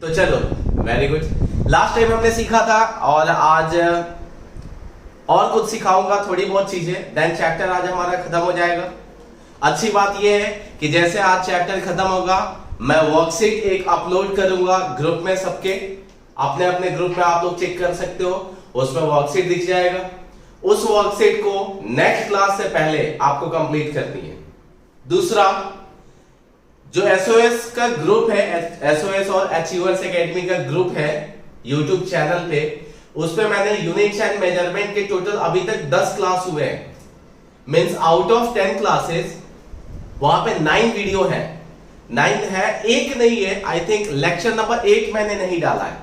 तो चलो very good. Last time हमने सीखा था और आज और कुछ सिखाऊंगा, थोड़ी बहुत चीजें, देन चैप्टर आज हमारा खत्म हो जाएगा। अच्छी बात यह है कि जैसे आज चैप्टर खत्म होगा मैं वर्कशीट एक अपलोड करूंगा ग्रुप में, सबके अपने अपने ग्रुप में आप लोग चेक कर सकते हो, उसमें वर्कशीट दिख जाएगा। उस वर्कशीट को नेक्स्ट क्लास से पहले आपको कंप्लीट करनी है। दूसरा, जो एसओएस का ग्रुप है, एसओएस और अचीवर्स एकेडमी का ग्रुप है यूट्यूब चैनल पे, उस पे मैंने यूनिट्स एंड मेजरमेंट के टोटल अभी तक 10 क्लास हुए हैं। मींस आउट ऑफ 10 क्लासेस वहां पे 9 वीडियो है, 9 है, एक नहीं है। आई थिंक लेक्चर नंबर 8 मैंने नहीं डाला है,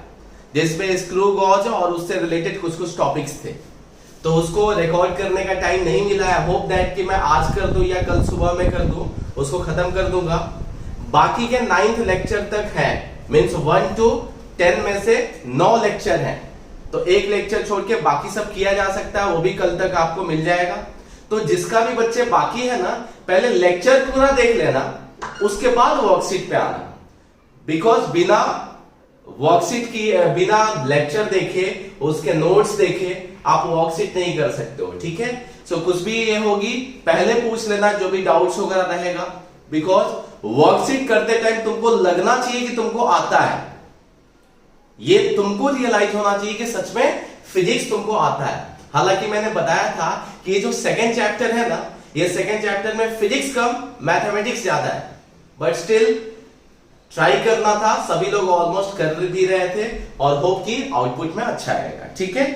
जिसमें स्क्रू गॉज और उससे रिलेटेड कुछ कुछ टॉपिक्स थे, तो उसको रिकॉर्ड करने का टाइम नहीं मिला है। होप दैट कि मैं आज कर दूं या कल सुबह में कर दूं, उसको खत्म कर दूंगा। बाकी के 9th लेक्चर तक है, मींस 1 to 10 में से 9 लेक्चर हैं, तो एक लेक्चर छोड़ के बाकी सब किया जा सकता है, वो भी कल तक आपको मिल जाएगा। तो जिसका भी बच्चे बाकी है ना, पहले लेक्चर पूरा देख लेना, उसके बाद वर्कशीट पे आना। बिकॉज बिना वर्कशीट की, बिना लेक्चर देखे, उसके नोट्स देखे आप वर्कशीट नहीं कर सकते हो, ठीक है। सो कुछ भी ये होगी पहले पूछ लेना, जो भी डाउट्स वगैरह रहेगा, बिकॉज वर्कशीट करते टाइम तुमको लगना चाहिए कि तुमको आता है, ये तुमको रियलाइज होना चाहिए कि सच में फिजिक्स तुमको आता है। हालांकि मैंने बताया था कि ये जो सेकंड चैप्टर है ना, ये सेकंड चैप्टर में फिजिक्स कम मैथमेटिक्स ज्यादा है, बट स्टिल ट्राई करना था। सभी लोग ऑलमोस्ट कर भी रहे थे और होप कि आउटपुट में अच्छा आएगा, ठीक है।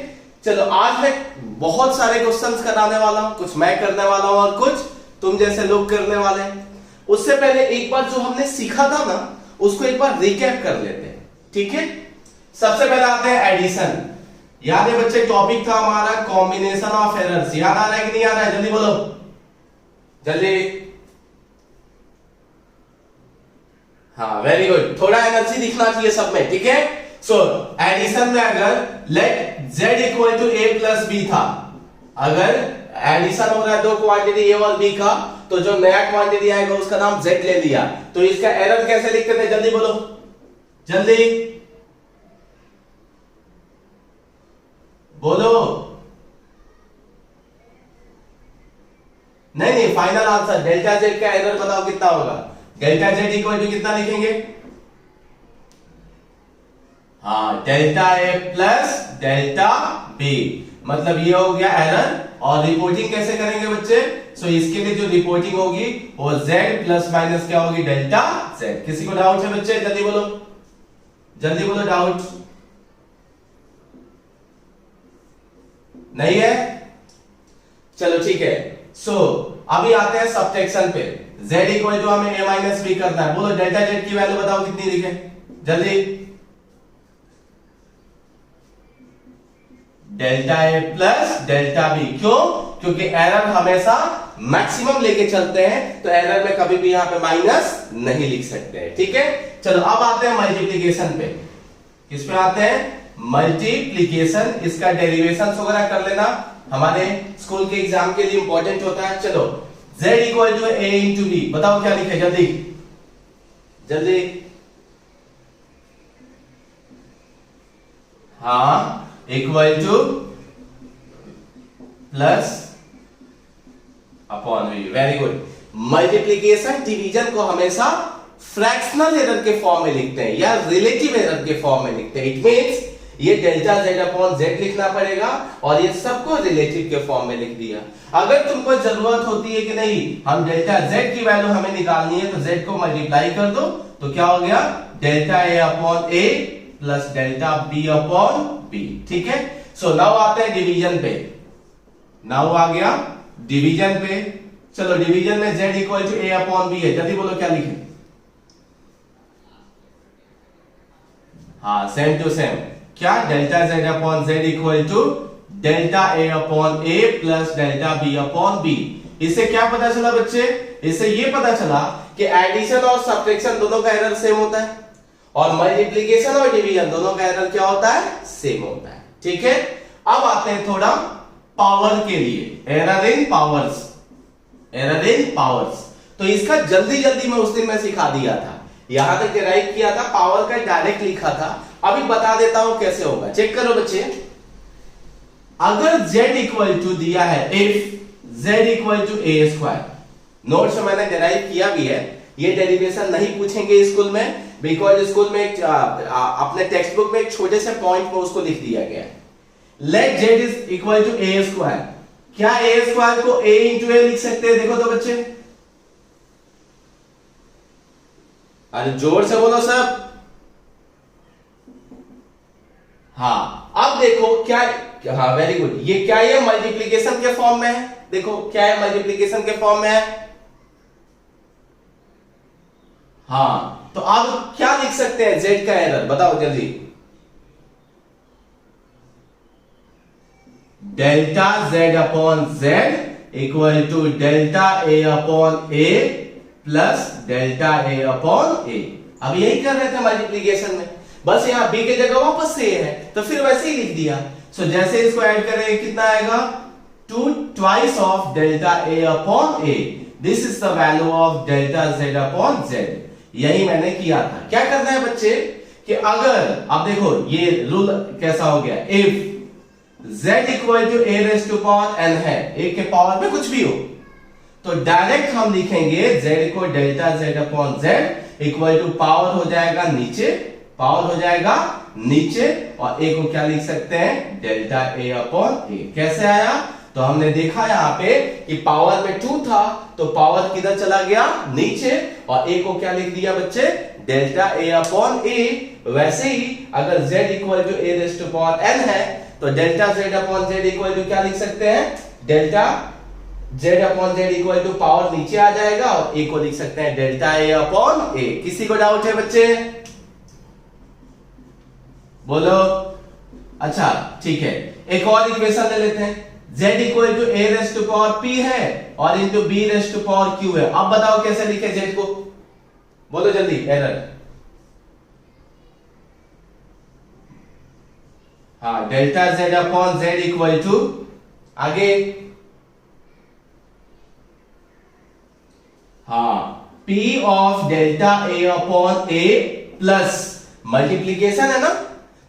चलो आज मैं बहुत सारे क्वेश्चंस कराने वाला हूं, कुछ मैं करने वाला हूं और कुछ तुम जैसे लोग करने वाले हैं। उससे पहले एक बार जो हमने सीखा था ना, उसको एक बार रिकैप कर लेते हैं, ठीक है। सबसे पहले आते हैं एडिशन। याद है बच्चे, टॉपिक था हमारा कॉम्बिनेशन ऑफ एरर्स। याद आ रहा है कि नहीं आ रहा है? जल्दी बोलो, जल्दी। हाँ वेरी गुड, थोड़ा एनर्जी दिखना चाहिए सब में, ठीक है। सो एडिशन में अगर let z equal to a plus b था, अगर एडिशन हो रहा है दो क्वांटिटी a और b का, तो जो नया क्वांटिटी आएगा उसका नाम z ले लिया, तो इसका एरर कैसे लिखते थे? जल्दी बोलो, जल्दी बोलो। नहीं, फाइनल आंसर डेल्टा z का एरर बताओ कितना होगा। डेल्टा z इक्वल टू कितना लिखेंगे? हाँ, delta a plus delta b, मतलब ये हो गया एरर। और रिपोर्टिंग कैसे करेंगे बच्चे? सो इसके लिए जो रिपोर्टिंग होगी वो z प्लस माइनस क्या होगी? Delta z। किसी को डाउट है बच्चे? जल्दी बोलो, जल्दी बोलो, डाउट नहीं है? चलो ठीक है। सो अभी आते हैं सब्ट्रैक्शन पे। z इक्वल टू हमें a माइनस b करना है। बोलो डेल्टा z की वैल्यू बताओ कितनी लिखे, जल्दी। Delta a plus delta b। क्यों? क्योंकि एरर हमेशा मैक्सिमम लेके चलते हैं, तो एरर में कभी भी यहां पे माइनस नहीं लिख सकते हैं, ठीक है। चलो अब आते हैं मल्टीप्लीकेशन पे। किस पे आते हैं? मल्टीप्लीकेशन। इसका डेरिवेशन वगैरह कर लेना, हमारे स्कूल के एग्जाम के लिए इंपॉर्टेंट होता है। चलो z equal to a into b, बताओ क्या लिखे, जल्दी जल्दी। हाँ, equal to plus upon v। Very good. Multiplication division को हमेशा फ्रैक्शनल एरर के फॉर्म में लिखते हैं या रिलेटिव एरर के फॉर्म में लिखते हैं। इट मींस ये डेल्टा z अपॉन z लिखना पड़ेगा और ये सबको रिलेटिव के फॉर्म में लिख दिया। अगर तुमको जरूरत होती है कि नहीं हम डेल्टा z की वैल्यू हमें निकालनी है, तो z को मल्टीप्लाई कर दो, तो क्या हो गया? Delta a upon a plus delta b upon b, ठीक है। सो नाउ आते हैं डिवीजन पे। नाउ आ गया डिवीजन पे। चलो डिवीजन में z equal to a upon b है, जल्दी बोलो क्या लिखे। हाँ, सेम टू सेम। क्या? Delta z upon z equal to delta a upon a plus delta b upon b। इससे क्या पता चला बच्चे? इससे ये पता चला कि एडिशन और सब्ट्रैक्शन दोनों का एरर सेम होता है, और मल्टीप्लिकेशन और डिवीजन दोनों का एरर क्या होता है? सेम होता है, ठीक है। अब आते हैं थोड़ा पावर के लिए, error in powers, error in powers. तो इसका जल्दी जल्दी मैं उस दिन में सिखा दिया था। यहां तक डिराइव किया था, पावर का डायरेक्ट लिखा था। अभी बता देता हूं कैसे होगा, चेक करो बच्चे। अगर z इक्वल टू दिया है, if z equal to a square, notes में मैंने डिराइव किया भी है, ये डेरिवेशन नहीं पूछेंगे स्कूल में, बिकॉज स्कूल में अपने टेक्स्ट बुक में एक छोटे से पॉइंट में उसको लिख दिया गया है। Let z is equal to a square, क्या ए स्क्वायर को a इंटू ए लिख सकते हैं? देखो तो बच्चे, अरे जोर से बोलो सब। हाँ, अब देखो क्या, हाँ वेरी गुड, ये क्या है? मल्टीप्लीकेशन के फॉर्म में है। देखो क्या है, मल्टीप्लीकेशन के फॉर्म में है। हाँ, तो अब क्या लिख सकते हैं z का एरर, बताओ जल्दी। Delta z upon z equal to delta a upon a plus delta a upon a। अब यही कर रहे थे मल्टीप्लीकेशन में, बस यहां b की जगह वापस से a है, तो फिर वैसे ही लिख दिया। सो जैसे इसको ऐड करेंगे कितना आएगा? 2 twice of delta a upon a, this is the value of delta z upon z। यही मैंने किया था। क्या करना है बच्चे कि अगर, अब देखो ये रूल कैसा हो गया, if z equal to a raise to power n है, a के पावर में कुछ भी हो, तो डायरेक्ट हम लिखेंगे z को delta z upon z equal to power हो जाएगा नीचे, पावर हो जाएगा नीचे, और a को क्या लिख सकते हैं? Delta a upon a। कैसे आया? तो हमने देखा यहाँ पे कि पावर में 2 था, तो पावर किधर चला गया? नीचे, और a को क्या लिख दिया बच्चे? Delta a upon a। वैसे ही अगर z equal to a raise to power n है, तो delta z upon z equal to क्या लिख सकते हैं? Delta z upon z equal to power नीचे आ जाएगा, और a को लिख सकते हैं डेल्टा a अपॉन a। किसी को डाउट है बच्चे? बोलो। अच्छा ठीक है, एक और इक्वेशन ले लेते हैं। z equal to a raise to power p है और into b raise to power q है। अब बताओ कैसे लिखे z को, बोलो जल्दी। एरर, हाँ, delta z upon z equal to, आगे, हाँ, p of delta a upon a plus multiplication है ना,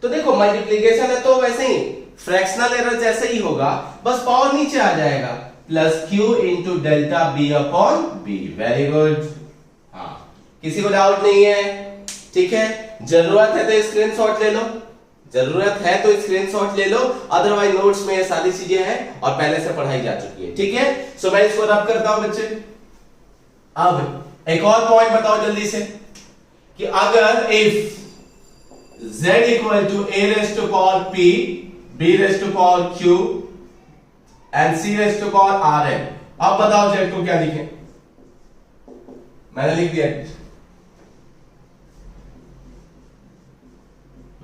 तो देखो मल्टीप्लीकेशन है तो वैसे ही फ्रैक्शनल एरर जैसे ही होगा, बस पावर नीचे आ जाएगा, plus q into delta b upon b। Very good. हाँ, किसी को डाउट नहीं है? ठीक है, जरूरत है तो स्क्रीनशॉट ले लो, जरूरत है तो स्क्रीनशॉट ले लो, अदरवाइज नोट्स में ये सारी चीजें हैं और पहले से पढ़ाई जा चुकी है। ठीक है, सो मैं इसको रब करता हूं बच्चे। अब एक और पॉइंट बताओ जल्दी से कि अगर if z equal to a raise to power p, b raise to power q and c raise to power r है, अब बताओ z को क्या लिखें? मैंने लिख दिया।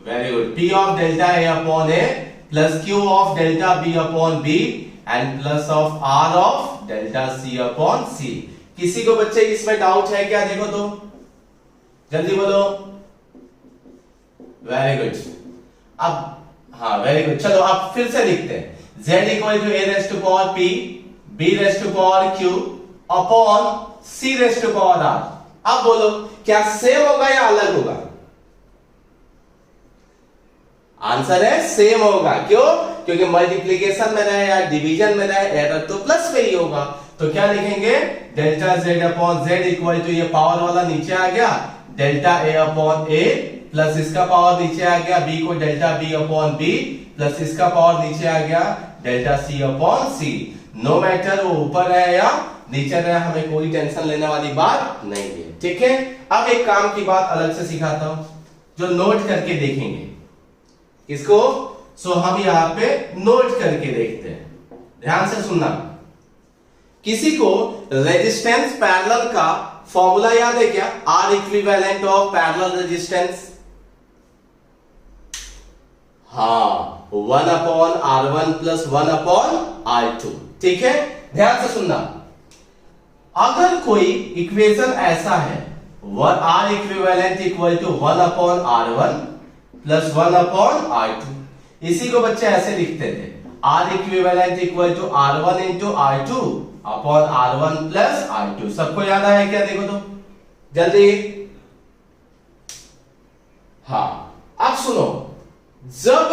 Very good. p of delta a upon a plus q of delta b upon b and plus of r of delta c upon c। किसी को बच्चे इसमें डाउट है क्या? देखो तो जल्दी बोलो। Very good. अब हाँ वेरी गुड, चलो अब फिर से लिखते हैं। z equal to a raise to power p, b raise to power q upon c raise to power r। अब बोलो क्या सेम होगा या अलग होगा? आंसर है सेम होगा। क्यों? क्योंकि मल्टीप्लीकेशन में रहे या डिवीजन में रहे, एरर तो प्लस में ही होगा। तो क्या लिखेंगे? Delta z upon z equal to, ये पावर वाला नीचे आ गया, delta a upon a plus इसका पावर नीचे आ गया, b को delta b upon b plus इसका पावर नीचे आ गया, delta c upon c। No matter वो ऊपर है या नीचे रहे, हमें कोई टेंशन लेने वाली बात नहीं है। ठीक है, अब एक काम की बात अलग से सिखाता हूं जो नोट करके देखेंगे। किसको? सो हम यहां पे नोट करके देखते हैं, ध्यान से सुनना। किसी को रेजिस्टेंस पैरेलल का फॉर्मूला याद है क्या? R equivalent of parallel resistance, हाँ, 1 upon R1 plus 1 upon R2। ठीक है, ध्यान से सुनना। अगर कोई इक्वेशन ऐसा है, R equivalent equal to 1 upon R1 plus 1 upon R2, इसी को बच्चे ऐसे लिखते थे, R equivalent equal to R1 into R2 upon R1 plus R2। सबको याद आया क्या? देखो तो जल्दी। हाँ, अब सुनो, जब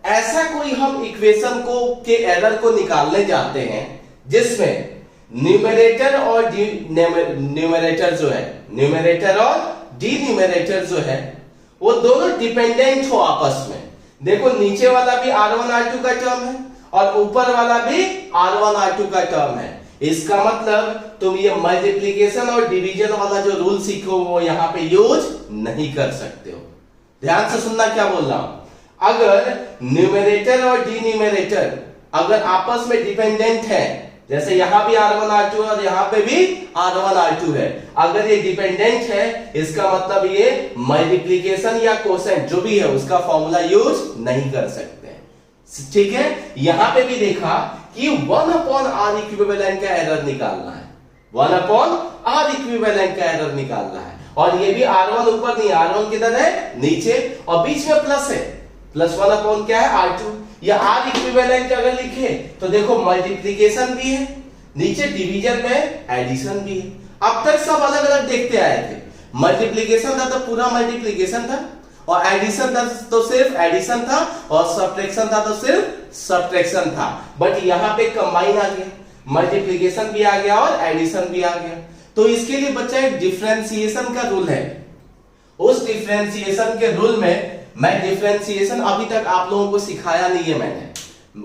ऐसा कोई हम इक्वेशन को के एरर को निकालने जाते हैं जिसमें न्यूमरेटर और न्यूमरेटर जो है, न्यूमरेटर और डिन्यूमरेटर जो है वो दोनों डिपेंडेंट हो आपस में। देखो नीचे वाला भी R1 R2 का टर्म है और ऊपर वाला भी R1 R2 का टर्म है। इसका मतलब तुम ये मल्टीप्लिकेशन और डिवीजन वाला जो रूल सीखो वो यहां पे यूज नहीं कर सकते हो। ध्यान से सुनना क्या बोल रहा हूं। अगर न्यूमरेटर और डिन्यूमरेटर अगर आपस में डिपेंडेंट है, जैसे यहां भी R1 R2 है और यहां पे भी R1 R2 है, अगर ये डिपेंडेंट है इसका मतलब ये मल्टीप्लिकेशन या कोसेंट जो भी है उसका फॉर्मूला यूज नहीं कर सकते। ठीक है, यहां पे भी देखा कि 1/r इक्विवेलेंट का एरर निकालना है, 1/r इक्विवेलेंट का एरर निकालना है। और ये भी R1 ऊपर नहीं, R1 किधर है, नीचे, और बीच में प्लस है, प्लस 1 क्या है, R2। या R इक्विवेलेंट अगर लिखे तो देखो मल्टीप्लिकेशन भी है, नीचे डिवीजन में एडिशन भी है। अब तक सब अलग अलग देखते आए थे, मल्टीप्लिकेशन था तो पूरा मल्टीप्लिकेशन था, और एडिशन था तो सिर्फ एडिशन था, और सब्ट्रैक्शन था तो सिर्फ सब्ट्रैक्शन था। बट यहां पे कंबाइन आ गया, मल्टीप्लिकेशन भी आ गया और एडिशन भी आ गया। तो इसके लिए बच्चा एक डिफरेंशिएशन का रूल है। उस डिफरेंशिएशन के रूल में मैं डिफरेंशिएशन अभी तक आप लोगों को सिखाया नहीं है मैंने,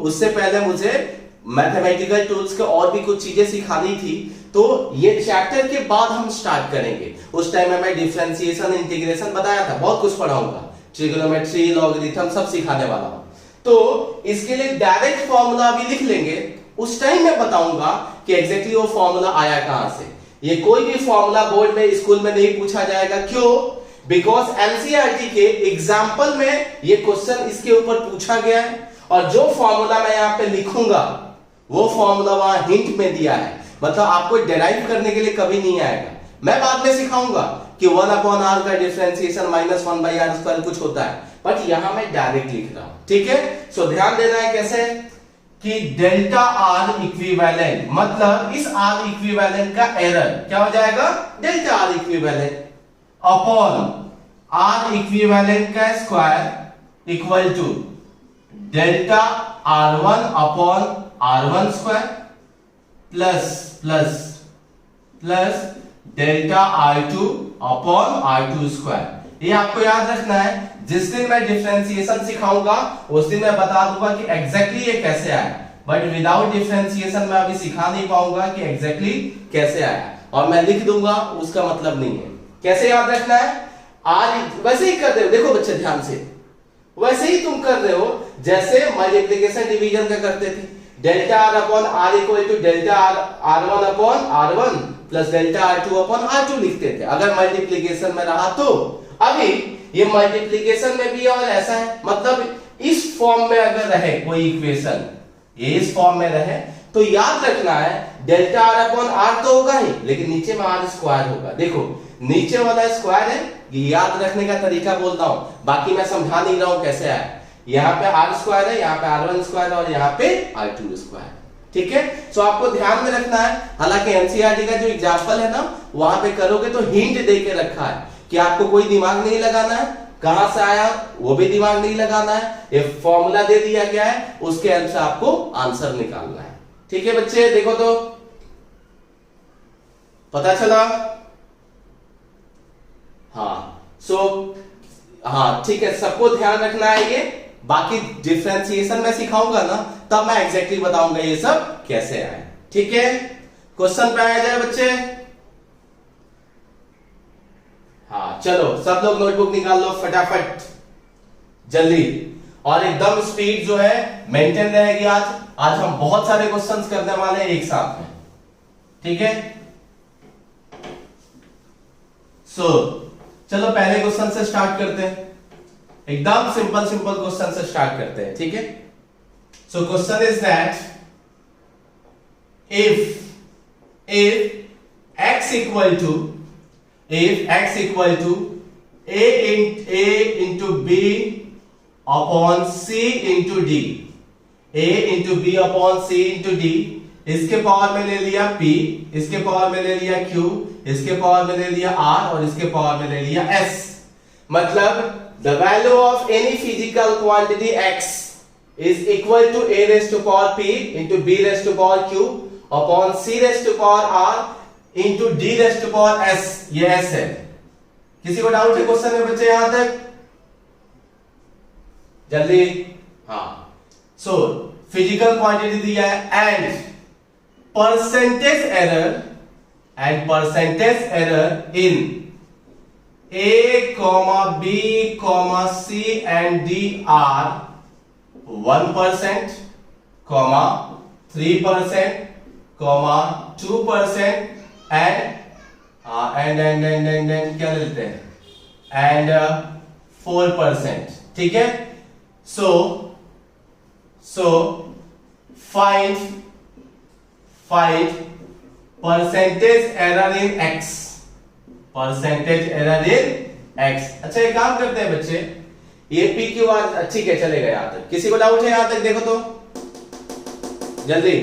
उससे पहले मुझे मैथमेटिकल टूल्स के और भी कुछ चीजें सिखानी थी, तो ये चैप्टर के बाद हम स्टार्ट करेंगे। उस टाइम में मैं डिफरेंशिएशन, इंटीग्रेशन बताया था, बहुत कुछ पढ़ाऊंगा, ट्रिग्नोमेट्री, लॉगरिथम सब सिखाने वाला हूं। तो इसके लिए डायरेक्ट फॉर्मूला अभी लिख लेंगे, उस टाइम मैं बताऊंगा कि एग्जैक्टली वो फॉर्मूला आया कहां से। ये कोई भी फॉर्मूला बोर्ड में, स्कूल में नहीं पूछा जाएगा। क्यों? बिकॉज एनसीईआरटी के एग्जाम्पल में ये क्वेश्चन इसके ऊपर पूछा गया है, और जो फॉर्मूला मैं यहां पे लिखूंगा वो फॉर्मूला वहां हिंट में दिया है, मतलब आपको डिराइव करने के लिए कभी नहीं आएगा। मैं बाद में सिखाऊंगा कि 1/r का डिफरेंशिएशन -1/r² कुछ होता है, बट यहां मैं डायरेक्ट लिख रहा हूं। ठीक है, सो ध्यान देना है कैसे कि डेल्टा R इक्विवेलेंट, मतलब इस R इक्विवेलेंट का एरर क्या हो जाएगा, delta R equivalent upon R equivalent का square equal to delta R1 upon R1 square plus delta R2 upon R2 square. ये आपको याद रखना है, जिस दिन मैं डिफरेंशिएशन सिखाऊंगा उस दिन मैं बता दूंगा कि एग्जैक्टली ये कैसे आया, बट विदाउट डिफरेंशिएशन मैं अभी सिखा नहीं पाऊंगा कि एग्जैक्टली कैसे आया, और मैं लिख दूंगा उसका मतलब नहीं है। कैसे याद रखना है, R वैसे ही कर रहे हो, देखो बच्चे ध्यान से, वैसे ही तुम कर रहे हो जैसे मल्टीप्लिकेशन डिवीजन का करते थे। Delta R upon R equal to delta R1 upon R1 plus delta R2 upon R2 लिखते थे अगर मल्टीप्लिकेशन में रहा तो। अभी ये मल्टीप्लिकेशन में भी और ऐसा है, मतलब इस फॉर्म में अगर रहे कोई इक्वेशन, ये इस फॉर्म में रहे, तो याद रखना है डेल्टा R अपॉन R तो होगा ही, लेकिन नीचे में R स्क्वायर होगा। देखो नीचे वाला स्क्वायर है, ये याद रखने का तरीका बोलता हूं, बाकी मैं समझा नहीं रहा हूं कैसे आया। यहाँ पे R स्क्वायर है, यहाँ पे R1 स्क्वायर और यहाँ पे R2 स्क्वायर। ठीक है, सो आपको ध्यान में रखना है। हालांकि एनसीईआरटी का जो एग्जांपल है ना, वहां पे करोगे तो हिंट दे के रखा है कि आपको कोई दिमाग नहीं लगाना है, कहां से आया वो भी दिमाग नहीं लगाना है, ये फॉर्मूला दे दिया गया है, उसके अनुसार आपको आंसर निकालना है। ठीक है बच्चे, देखो तो पता चला। हाँ ठीक है, सबको ध्यान रखना है ये। बाकी डिफरेंशिएशन में सिखाऊंगा ना, तब मैं एग्जैक्टली बताऊंगा ये सब कैसे आए। ठीक है, क्वेश्चन पे आया जाए बच्चे। हाँ चलो, सब लोग नोटबुक निकाल लो फटाफट, जल्दी, और एकदम स्पीड जो है मेंटेन रहेगी। आज हम बहुत सारे क्वेश्चंस करने वाले हैं एक साथ में। ठीक है, चलो पहले क्वेश्चन से स्टार्ट करते हैं, एकदम सिंपल क्वेश्चन से स्टार्ट करते हैं। ठीक है, so question is that if x equal to a into b upon c into d, a into b upon c into d, इसके पावर में ले लिया p, इसके पावर में ले लिया q, इसके पावर में ले लिया r और इसके पावर में ले लिया s। मतलब the value of any physical quantity x is equal to a raised to power p into b raised to power q upon c raised to power r into d raised to power s. ये s है. किसी को doubt है question में बच्चे यहां तक? जल्दी. हाँ. सो फिजिकल क्वांटिटी दिया है and percentage error in a, b, c and d are 1%, 3%, 2% and क्या लेते हैं and 4%. ठीक है. So find percentage error in x. Percentage error in x. अच्छा एक काम करते हैं बच्चे, ये पी क्यू आर ठीक है चलेगा यहां तक. किसी को डाउट है यहां तक? देखो तो जल्दी.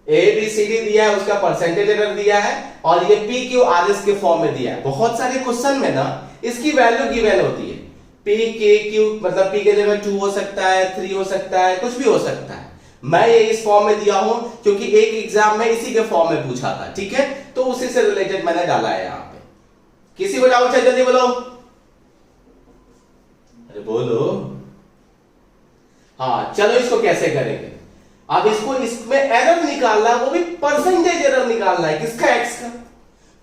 ए बी सी डी दिया है, उसका परसेंटेज एरर दिया है और ये पी क्यू आर एस के फॉर्म में दिया है. बहुत सारे क्वेश्चन में ना इसकी वैल्यू गिवन होती है. पी के क्यू मतलब पी के जगह 2 हो सकता है, 3 हो सकता है, कुछ भी हो सकता है. मैं ये इस फॉर्म में दिया हूं क्योंकि एक एग्जाम में इसी के फॉर्म में पूछा था. ठीक है, तो उसी से रिलेटेड मैंने डाला है यहां पे. किसी को डाउट है? जल्दी बोलो. अरे बोलो. हाँ चलो इसको कैसे करेंगे. अब इसमें एरर निकालना है, वो भी परसेंटेज एरर निकालना है. किसका? एक्स का.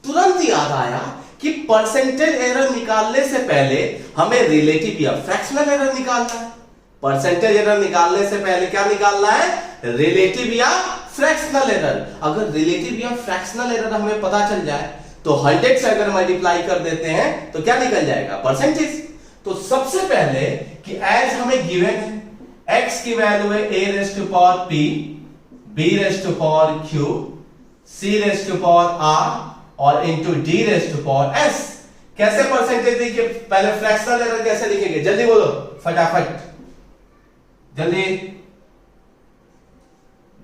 तुरंत याद आया कि परसेंटेज एरर निकालने से पहले हमें रिलेटिव या फ्रैक्शनल एरर निकालना है. परसेंटेज एरर निकालने से पहले क्या निकालना है? रिलेटिव या फ्रैक्शनल एरर. अगर रिलेटिव या फ्रैक्शनल एरर हमें पता चल जाए तो 100 से अगर मल्टीप्लाई कर देते हैं तो क्या निकल जाएगा? परसेंटेज. तो सबसे पहले कि एज हमें गिवन है x की वैल्यू है a raise to power p, b raise to power q, c raise to power r और into d raise to power s. कैसे परसेंटेज देखिए, पहले फ्रैक्शनल एरर कैसे लिखेंगे? जल्दी बोलो फटाफट. जल्दी.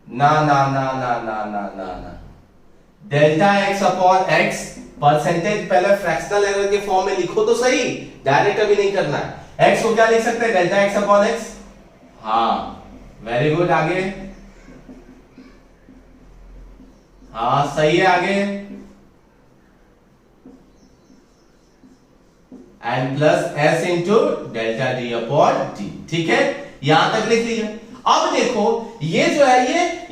ना ना ना ना ना ना ना ना delta x upon x. Percentage पहले फ्रैक्शनल एरर के फॉर्म में लिखो तो सही, डायरेक्ट अभी नहीं करना है. x को क्या लिख सकते हैं? Delta x upon x. हाँ वेरी गुड. आगे. हाँ सही है. आगे and plus s into delta D upon t. ठीक है, यहां तक लिख लिया. अब देखो ये जो है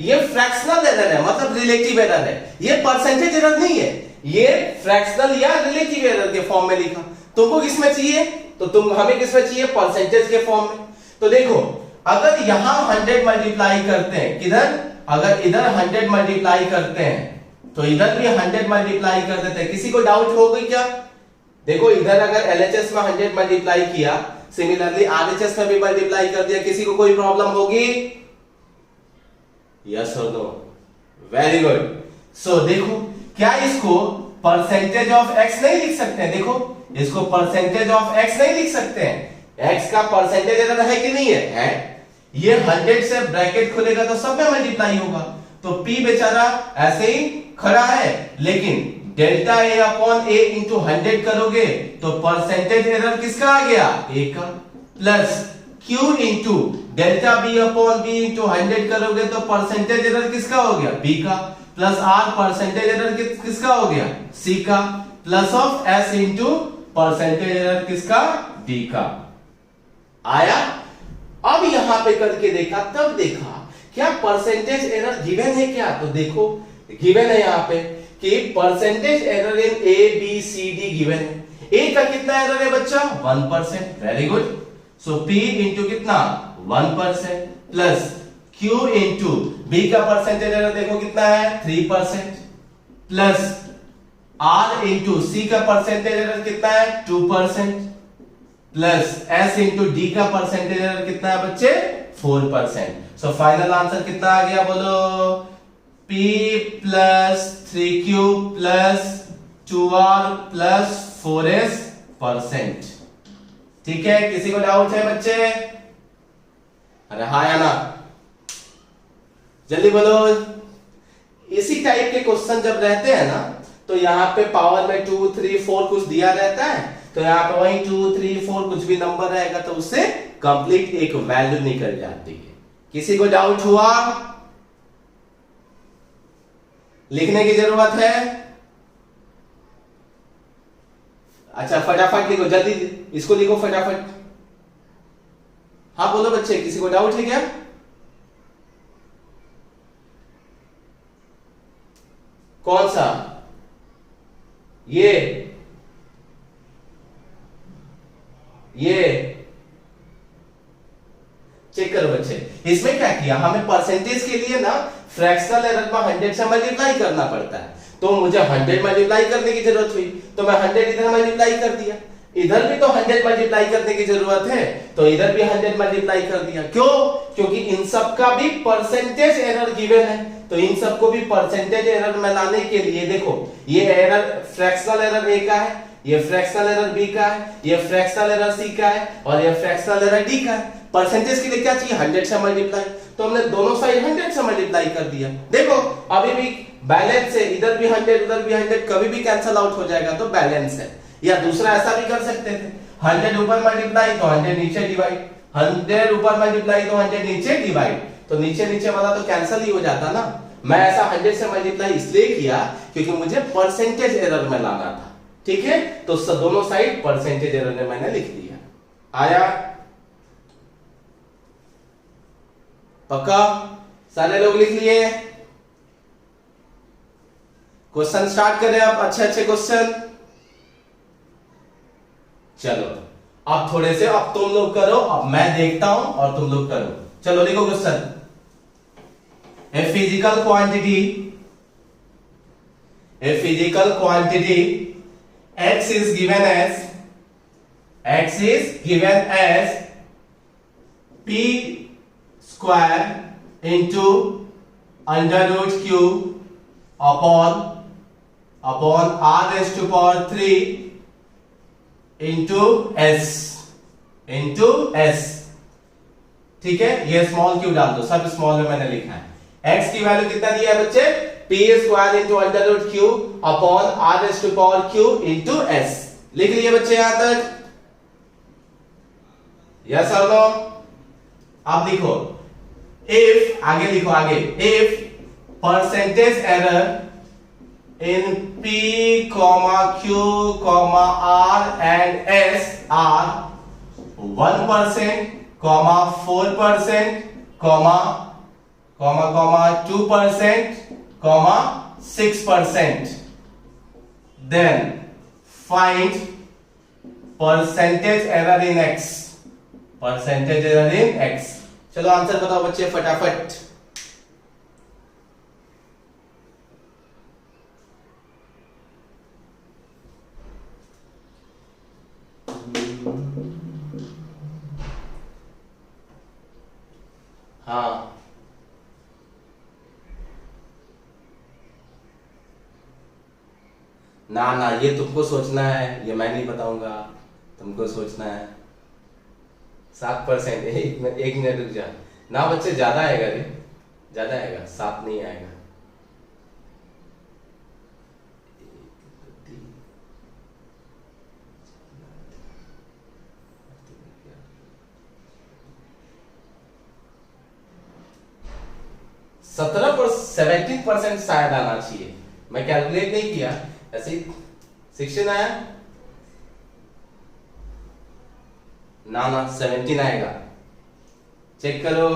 ये फ्रैक्शनल एरर है, मतलब रिलेटिव एरर है. ये परसेंटेज एरर नहीं है, ये फ्रैक्शनल या रिलेटिव एरर के फॉर्म में लिखा. तुमको किसमें चाहिए? तो हमें किसमें चाहिए? परसेंटेज के फॉर्म में. तो देखो अगर यहां 100 मल्टीप्लाई करते हैं, किधर? अगर इधर 100 मल्टीप्लाई करते हैं तो इधर भी 100 मल्टीप्लाई कर देते हैं. किसी को डाउट हो गई क्या? देखो इधर अगर LHS में 100 मल्टीप्लाई किया, सिमिलरली RHS में भी मल्टीप्लाई कर दिया. किसी को कोई प्रॉब्लम होगी? यस और नो? Very good. सो देखो क्या इसको परसेंटेज ऑफ x नहीं लिख सकते हैं? देखो इसको परसेंटेज ऑफ x नहीं लिख सकते हैं. x का परसेंटेज एरर है कि नहीं है? ये 100 से ब्रैकेट खुलेगा तो सब में मल्टीप्लाई होगा, तो p बेचारा ऐसे ही खड़ा है. लेकिन delta a upon a into 100 करोगे तो परसेंटेज एरर किसका आ गया? a का. Plus q into delta b upon b into 100 करोगे तो परसेंटेज एरर किसका हो गया? b का. प्लस r परसेंटेज एरर किसका हो गया? c का. Plus of s into percentage error किसका? d का. आया? अब यहां पे करके देखा, तब देखा क्या परसेंटेज एरर गिवन है क्या? तो देखो गिवन है यहां पे कि percentage error in A B C D given है. ए का कितना एरर है बच्चा? 1%. Very good. So p into कितना? 1% प्लस q इंटू b का परसेंटेज एरर देखो कितना है? 3% प्लस r इंटू c का परसेंटेज एरर कितना है? 2% प्लस s इंटू d का परसेंटेज एरर कितना है बच्चे? 4%. सो फाइनल आंसर कितना आ गया? बोलो. p plus 3q plus 2r plus 4s%. ठीक है, किसी को डाउट है बच्चे? अरे हाँ या ना? जल्दी बोलो. इसी टाइप के क्वेश्चन जब रहते हैं ना तो यहाँ पे पावर में 2, 3, 4 कुछ दिया रहता है, तो यहाँ पे 1 2 3 4 कुछ भी नंबर रहेगा तो उससे कंप्लीट एक वैल्यू निकल जाती है। किसी को डाउट हुआ? लिखने की जरूरत है? अच्छा फटाफट लिखो, जल्दी इसको लिखो फटाफट। हाँ बोलो बच्चे, किसी को डाउट है क्या? कौन सा? ये चेक करो बच्चे, इसमें क्या किया, हमें परसेंटेज के लिए ना फ्रैक्शनल एरर में 100 से मल्टीप्लाई करना पड़ता है। तो मुझे 100 मल्टीप्लाई करने की जरूरत हुई, तो मैं 100 इधर मल्टीप्लाई कर दिया। इधर भी तो 100 मल्टीप्लाई करने की जरूरत है, तो इधर भी 100 मल्टीप्लाई कर दिया। क्यों? क्योंकि इन सब का भी परसेंटेज एरर गिवन है, तो इन सबको भी परसेंटेज एरर में लाने के लिए देखो, ये एरर फ्रैक्शनल एरर ए का है, ये फ्रैक्शनल एरर बी का है, ये फ्रैक्शनल एरर सी का है, और ये फ्रैक्शनल एरर डी का है। परसेंटेज के लिए क्या चाहिए? 100 से मल्टीप्लाई, तो हमने दोनों साइड 100 से मल्टीप्लाई कर दिया। देखो अभी भी बैलेंस है, इधर भी 100 उधर भी 100, कभी भी कैंसिल आउट हो जाएगा तो बैलेंस है। या दूसरा ऐसा भी कर सकते थे, 100 ऊपर मल्टीप्लाई तो 100 नीचे डिवाइड, 100 ऊपर मल्टीप्लाई तो 100 नीचे डिवाइड, तो नीचे नीचे वाला तो कैंसिल ही हो जाता ना। मैं ऐसा 100 से मल्टीप्लाई इसलिए किया क्योंकि मुझे परसेंटेज एरर में लाना था। ठीक है, तो दोनों साइड परसेंटेज एरर में मैंने लिख दिया। आया? पक्का? सारे लोग लिख लिए? क्वेश्चन स्टार्ट करें आप, अच्छे अच्छे क्वेश्चन। चलो अब थोड़े से, अब तुम लोग करो, अब मैं देखता हूं और तुम लोग करो। चलो लिखो question. A physical quantity x is given as p square into under root cube upon r raised to power 3 into s। ठीक है, ये स्मॉल क्यू डाल दो, सब स्मॉल में मैंने लिखा है। x की वैल्यू कितना दिया है बच्चे? p square into under root q upon r raise to power q into s। लिख लिए बच्चे यहां तक? यस और नो? अब लिखो, इफ, आगे लिखो, आगे, if percentage error in p, q, r and s are 1%, 4%, 2%, 6%, then find percentage error in x। Percentage error in x। चलो आंसर बताओ बच्चे फटाफट। हाँ ना ना, ये तुमको सोचना है, ये मैं नहीं बताऊंगा, तुमको सोचना है। 7%, एक मिनट रुक जा ना बच्चे, ज्यादा आएगा रे, ज्यादा आएगा, 7 नहीं आएगा। सत्रह 17% शायद आना चाहिए, मैं कैलकुलेट नहीं किया, ऐसे ही 16 आया ना, 17 आएगा, चेक करो।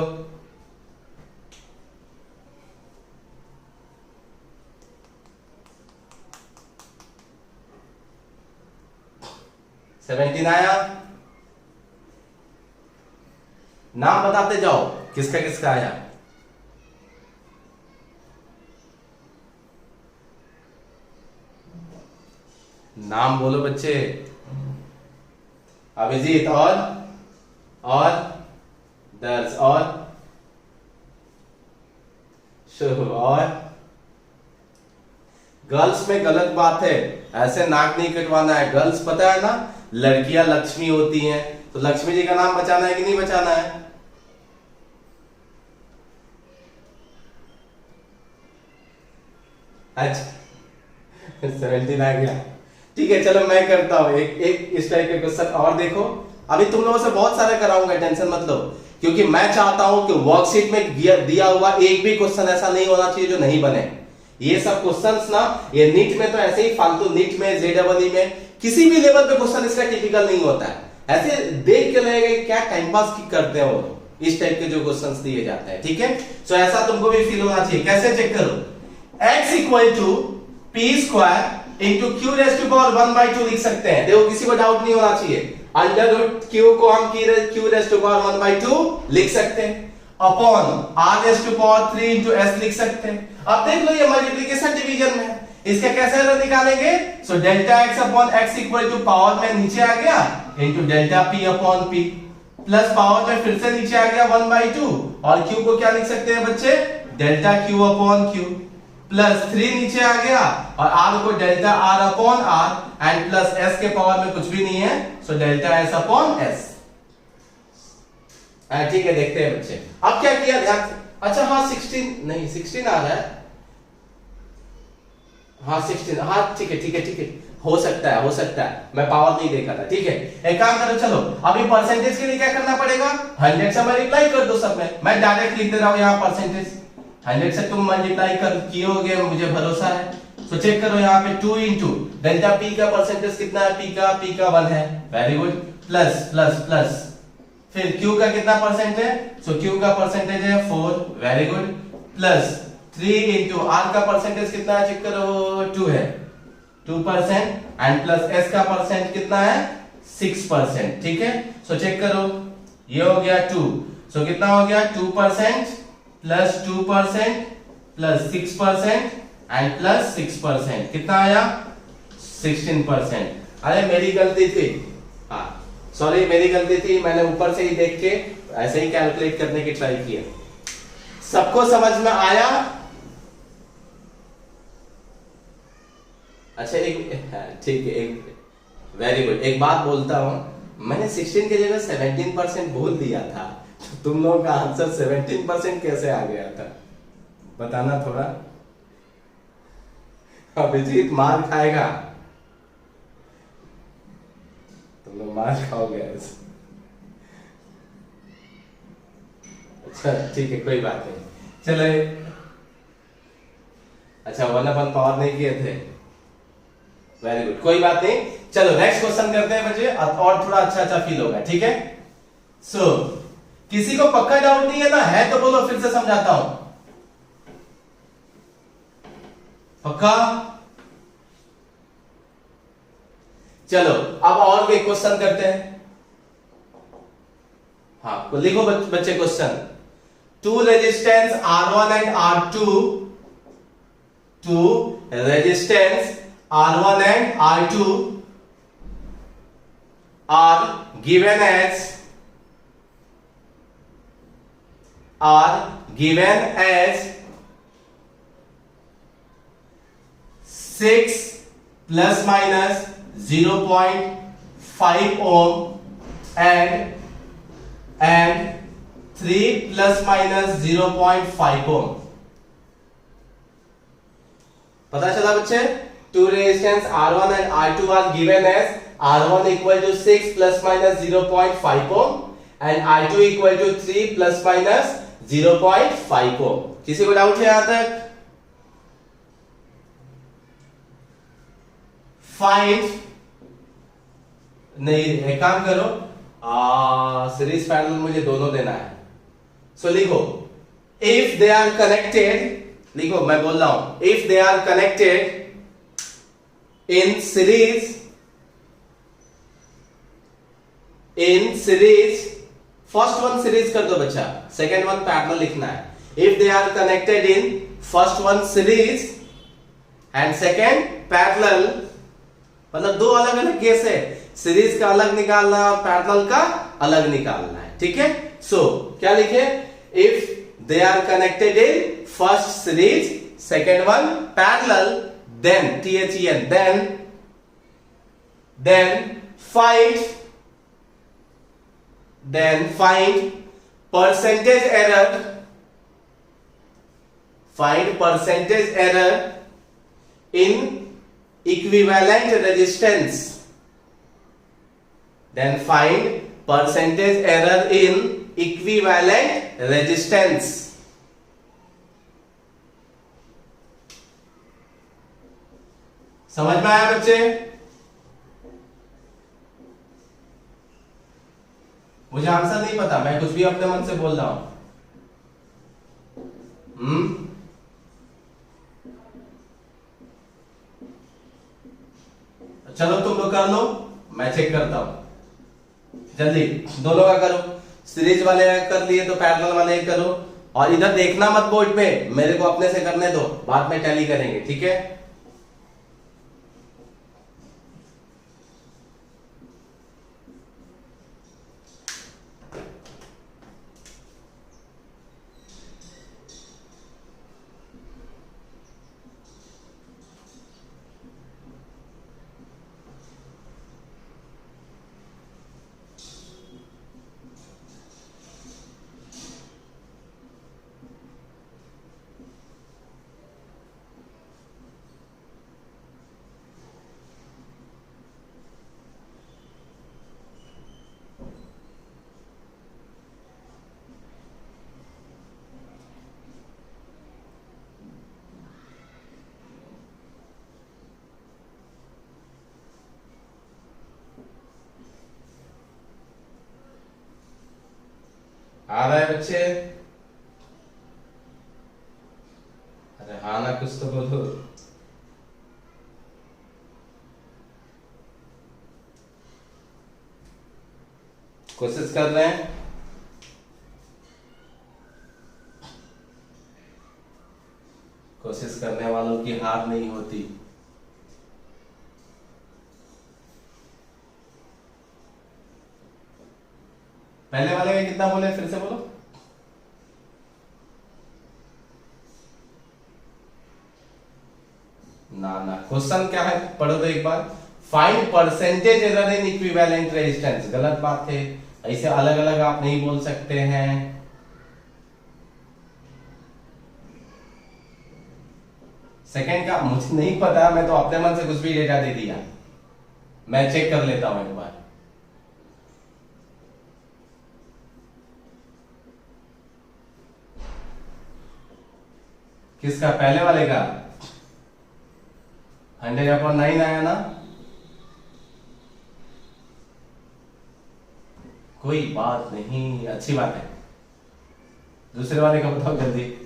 सेवेंटीन आया? नाम बताते जाओ किसका किसका आया। नाम बोलो बच्चे। अभिजीत और दर्श और शुभ और गर्ल्स में गलत बात है, ऐसे नाक नहीं कटवाना है। गर्ल्स पता है ना, लड़कियां लक्ष्मी होती हैं, तो लक्ष्मी जी का नाम बचाना है कि नहीं बचाना है? अच्छा 17 आ गया, ठीक है, चलो मैं करता हूं एक इस टाइप के क्वेश्चन और देखो। अभी तुम लोगों से बहुत सारे कराऊंगा, टेंशन मत लो, क्योंकि मैं चाहता हूं कि वर्कशीट में दिया हुआ एक भी क्वेश्चन ऐसा नहीं होना चाहिए जो नहीं बने। ये सब क्वेश्चंस ना, ये नीट में तो ऐसे ही फालतू, नीट में जेडबलई में किसी भी लेवल पे क्वेश्चन इसका टिपिकल नहीं होता है। ऐसे देख के लगेगा कि क्या टाइम पास करते हैं वो, इस टाइप के जो क्वेश्चंस दिए जाते हैं। ठीक है, सो ऐसा तुमको भी फील होना चाहिए। कैसे चेक करो, x equal to p square into q raise to power 1/2 लिख सकते हैं। देखो किसी को डाउट नहीं होना चाहिए, अंडर रूट क्यू को हम क्यू रेज टू पावर 1/2 लिख सकते हैं, upon r raise to power 3 into s लिख सकते हैं। अब देख लो ये मल्टीप्लिकेशन डिवीजन में है, इसका कैसे निकालेंगे? So delta x upon x equal to power में नीचे आ गया into delta p upon p, plus power में फिर से नीचे आ गया 1/2, और q को क्या लिख सकते हैं बच्चे? Delta q upon q, plus 3 नीचे आ गया, और r को delta r upon r, and plus s के पावर में कुछ भी नहीं है, so delta s upon s। ठीक है, देखते हैं बच्चे। अब क्या किया ध्यान से, अच्छा हाँ 16 नहीं 16 आ रहा है, हाँ 16, हाँ ठीक है, हो सकता है, मैं पावर नहीं देखा था। ठीक है, एक काम करो, चलो अभी परसेंटेज के लिए क्या करना पड़ेगा? 100 से मल्टीप्लाई कर दो सब में। मैं डायरेक्ट लिख दे रहा हूं यहाँ परसेंटेज, 100 से तुम मल्टीप्लाई कर किए होगे, मुझे भरोसा है। तो चेक करो यहाँ पे 2 इंटू डेल्टा p का परसेंटेज कितना है? p का 1 है, very good, plus plus plus, फिर q का कितना परसेंट है? सो q का परसेंटेज है 4, very good, plus 3 into r का परसेंटेज कितना है? चेक करो 2 है, 2%, एंड प्लस s का परसेंट कितना है? 6%। ठीक है, सो चेक करो, ये हो गया 2, सो कितना हो गया? 2% प्लस 2% प्लस 6% एंड प्लस 6%, कितना आया? 16%। अरे मेरी गलती थी, हाँ सॉरी मेरी गलती थी, मैंने ऊपर से ही देख के ऐसे ही कैलकुलेट करने की ट्राई किया। सबको समझ में आया? अच्छा एक ठीक है, एक वेरी गुड, एक बात बोलता हूं, मैंने 16 की जगह 17% बोल दिया था, तो तुम लोगों का आंसर 17% कैसे आ गया था बताना थोड़ा। अभिजीत मार खाएगा, तुम लोग मार खाओगे। अच्छा ठीक है, कोई बात नहीं, चलो अच्छा 1/4 नहीं किए थे, वेरी गुड, कोई बात नहीं। चलो नेक्स्ट क्वेश्चन करते हैं बच्चे, और थोड़ा अच्छा फील होगा। ठीक है, सो किसी को पक्का डाउट नहीं है ना? है तो बोलो, फिर से समझाता हूं। पक्का? चलो अब और भी क्वेश्चन करते हैं। हाँ लिखो बच्चे question, two resistance R1 and R2, two resistance R1 and R2 are given as 6 plus minus 0.5 ohm and 3 plus minus 0.5 ohm। पता चला बच्चे? Two resistance R1 and R2 are given as R1 equal to 6 plus minus 0.5 ohm and R2 equal to 3 plus minus 0.5 ohm। किसी को doubt है यहां तक? Find नहीं, एक काम करो, सीरीज पैरेलल मुझे दोनों देना है। सो लिखो, इफ दे आर कनेक्टेड, लिखो मैं बोल रहा हूं, if they are connected in series, first one series कर दो बच्चा, second one parallel लिखना है। if they are connected in first one series and second parallel, मतलब दो अलग अलग केस है, सीरीज का अलग निकालना, पैरेलल का अलग निकालना है। ठीक है, सो क्या लिखे? if they are connected in first series, second one parallel, then then find percentage error in equivalent resistance, then find percentage error in equivalent resistance. समझ में आया बच्चे? मुझे आंसर नहीं पता, मैं कुछ भी अपने मन से बोल रहा हूं। चलो तुम लोग कर लो, मैं चेक करता हूं जल्दी। दोनों का करो, सीरीज वाले कर लिए तो पैरेलल वाले करो, और इधर देखना मत बोर्ड पे, मेरे को अपने से करने दो, बाद में टैली करेंगे, ठीक है? आ रहा है बच्चे? अरे हाँ ना, कुछ तो बोलो। कोशिश कर रहे हैं। कोशिश करने वालों की हार नहीं होती। पहले वाले में कितना बोले, फिर से बोलो। ना ना, क्वेश्चन क्या है पढ़ो तो एक बार। Find percentage error in equivalent resistance. गलत बात है, ऐसे अलग अलग आप नहीं बोल सकते हैं। सेकंड का मुझे नहीं पता, मैं तो अपने मन से कुछ भी डेटा दे दिया। मैं चेक कर लेता हूं एक बार। किसका? पहले वाले का 100/9 आया ना? कोई बात नहीं, अच्छी बात है। दूसरे वाले का बताओ जल्दी।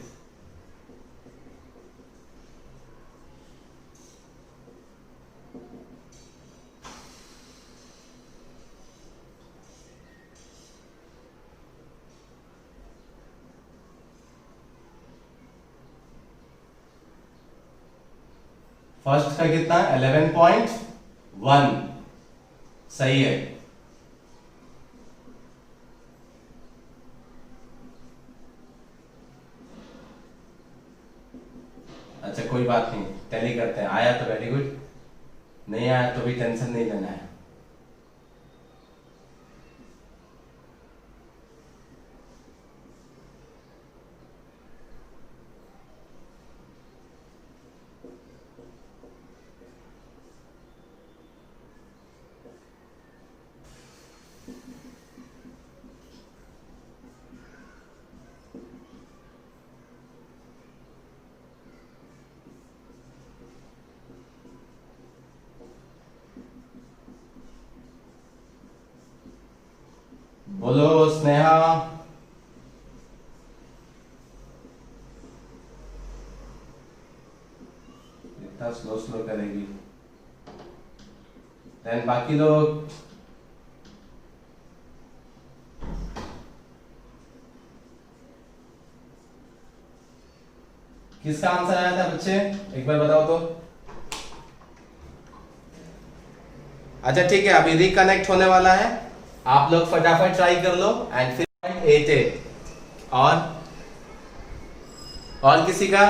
फर्स्ट का कितना? 11.1 सही है। अच्छा कोई बात नहीं, टैली करते हैं। आया तो वेरी गुड, नहीं आया तो भी टेंशन नहीं लेना है। बोलो स्नेहा। इतना स्लो स्लो करेगी। देन बाकी लोग किसका आंसर आया था बच्चे, एक बार बताओ तो। अच्छा ठीक है, अभी रिकनेक्ट होने वाला है, आप लोग फटाफट ट्राई कर लो। एंड फिर 88 और किसी का?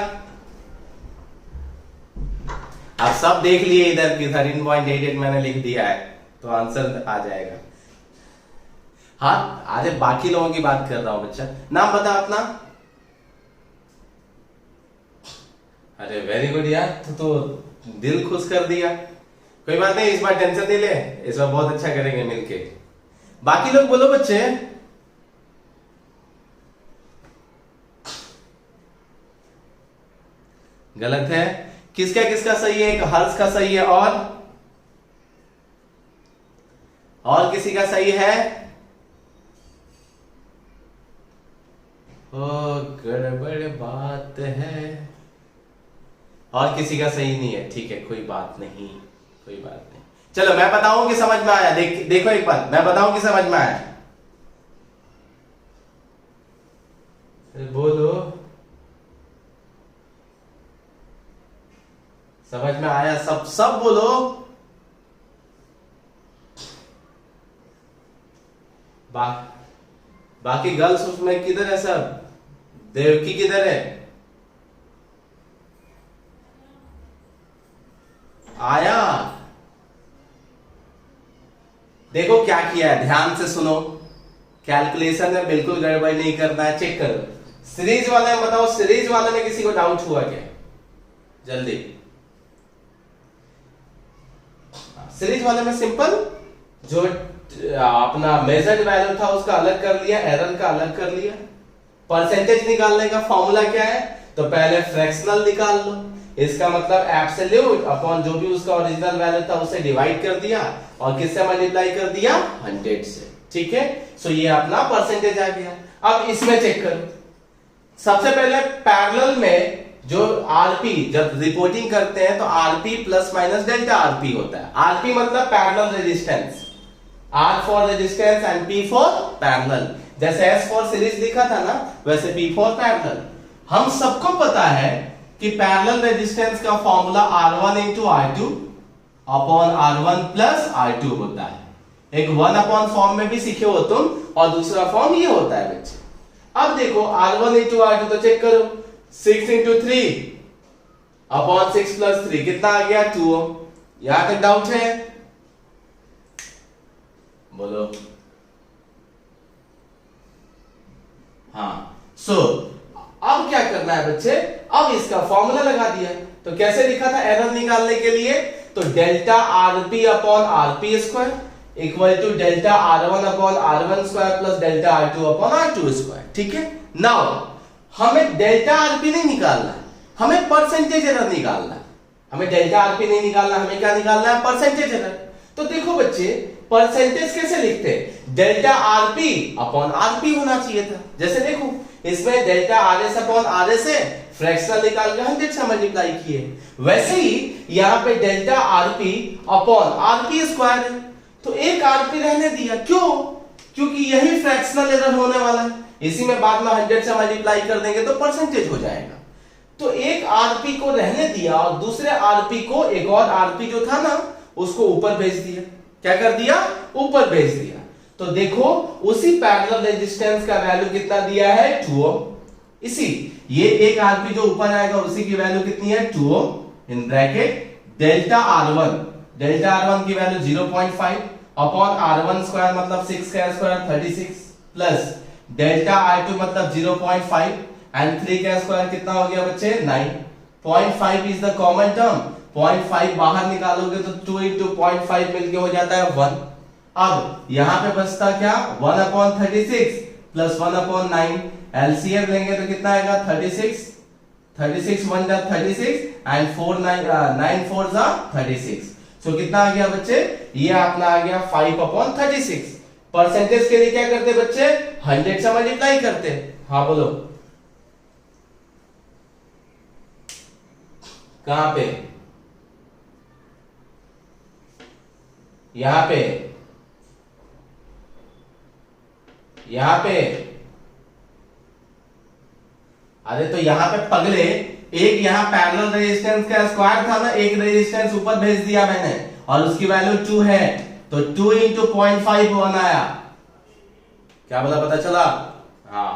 आप सब देख लिए इधर की 13.88 मैंने लिख दिया है, तो आंसर आ जाएगा। हाँ, अरे बाकी लोगों की बात कर रहा हूं बच्चा। नाम बता अपना। अरे वेरी गुड यार, तो दिल खुश कर दिया। कोई बात नहीं, इस बार टेंशन नहीं ले, इस बार बहुत अच्छा करेंगे मिलके। बाकी लोग बोलो बच्चे। गलत है। किसका किसका सही है? एक हर्ष का सही है, और किसी का सही है? ओ गड़बड़ बात है। और किसी का सही नहीं है। ठीक है, कोई बात नहीं, कोई बात नहीं। चलो मैं बताऊं कि समझ में आया? देखो एक बार मैं बताऊं कि समझ में आया। बोलो, समझ में आया? सब बोलो। बाकी गर्ल्स उसमें किधर है? सब देवकी किधर है? आया? देखो क्या किया है, ध्यान से सुनो। कैलकुलेशन में बिल्कुल गड़बड़ नहीं करना है। चेक करो सीरीज वाले में, बताओ सीरीज वाले में किसी को डाउट हुआ क्या? जल्दी। सीरीज वाले में सिंपल, जो अपना मेजर्ड वैल्यू था उसका अलग कर लिया, एरर का अलग कर लिया। परसेंटेज निकालने का फॉर्मूला क्या है? तो पहले फ्रैक्शनल निकाल लो, इसका मतलब एब्सोल्यूट अपॉन जो भी उसका ओरिजिनल वैल्यू था उसे डिवाइड कर दिया और किससे मल्टीप्लाई कर दिया? 100 से। ठीक है, सो ये अपना परसेंटेज आ गया। अब इसमें चेक करो। सबसे पहले पैरेलल में जो आरपी जब रिपोर्टिंग करते हैं तो RP plus minus delta RP होता है। आरपी मतलब parallel resistance, R for resistance and P for parallel. जैसे एस फॉर सीरीज लिखा था ना, वैसे पी फॉर पैरेलल। हम सबको पता है कि पैरेलल रेजिस्टेंस का formula R1 into R2 upon R1 plus R2 होता है। एक 1 अपॉन फॉर्म में भी सीखे हो तुम, और दूसरा फॉर्म ये होता है बच्चे। अब देखो R1 इंटू R2 तो चेक करो, 6 इंटू 3 अपॉन 6 प्लस 3 कितना आ गया? 2। यहां तक डाउट है? बोलो। हाँ, सो अब क्या करना है बच्चे? अब इसका फॉर्मूला लगा दिया। तो कैसे लिखा था एरर निकालने के लिए? तो delta RP upon RP square equal to delta R1 upon R1 square plus delta R2 upon R2 square. ठीक है, नाउ हमें डेल्टा आरपी नहीं निकालना है, हमें परसेंटेज एरर निकालना है। हमें डेल्टा आरपी नहीं निकालना, हमें क्या निकालना है? Percentage error. तो देखो बच्चे, परसेंटेज कैसे लिखते हैं? डेल्टा आरपी अपॉन आरपी होना चाहिए था। जैसे देखो इसमें डेल्टा आरएस अपॉन आरएस है, फ्रैक्शनल निकाल के 100 से मल्टीप्लाई किए। वैसे ही यहाँ पे delta RP upon RP square है, तो एक आरपी रहने दिया। क्यों? क्योंकि यही फ्रैक्शनल एरर होने वाला है। इसी में बाद में 100 से मल्टीप्लाई कर देंगे तो परसेंटेज हो जाएगा। तो एक आरपी को रहने दिया और दूसरे आरपी को, एक और आरपी जो था ना, उसको ऊपर भेज दिया। क्या कर दिया? ऊपर भेज दिया। तो देखो उसी पैरेलल रेजिस्टेंस का वैल्यू कितना दिया है? 2 ओम। इसी ये एक आरपी जो ऊपर आएगा उसी की वैल्यू कितनी है? 2 ओम इन ब्रैकेट डेल्टा R1 की वैल्यू 0.5 अपॉन R1 स्क्वायर मतलब 6 का स्क्वायर 36 प्लस डेल्टा R2 मतलब 0.5 एंड 3 का स्क्वायर कितना हो गया बच्चे? 9। 0.5 इज द कॉमन टर्म, 0.5 बाहर निकालोगे तो 2 इंटू 0.5 मिलके हो जाता है 1। अब यहां पे बचता क्या? 1 अपॉन 36 प्लस 1 अपॉन 9। एलसीएम लेंगे तो कितना आएगा? 36 1 जा 36 एंड 9 4 जा 36। सो कितना आ गया बच्चे? ये अपना आ गया 5 अपॉन 36। परसेंटेज के लिए क्या करते बच्चे? 100 से मल्टीप्लाई करते। हाँ बोलो, कहां पे? यहां पे, यहां पे। अरे तो यहां पे पगले, एक यहां पैरेलल रेजिस्टेंस का स्क्वायर था ना, एक रेजिस्टेंस ऊपर भेज दिया मैंने और उसकी वैल्यू 2 है, तो 2 इंटू 0.5 1 आया। क्या बोला, पता चला? हाँ,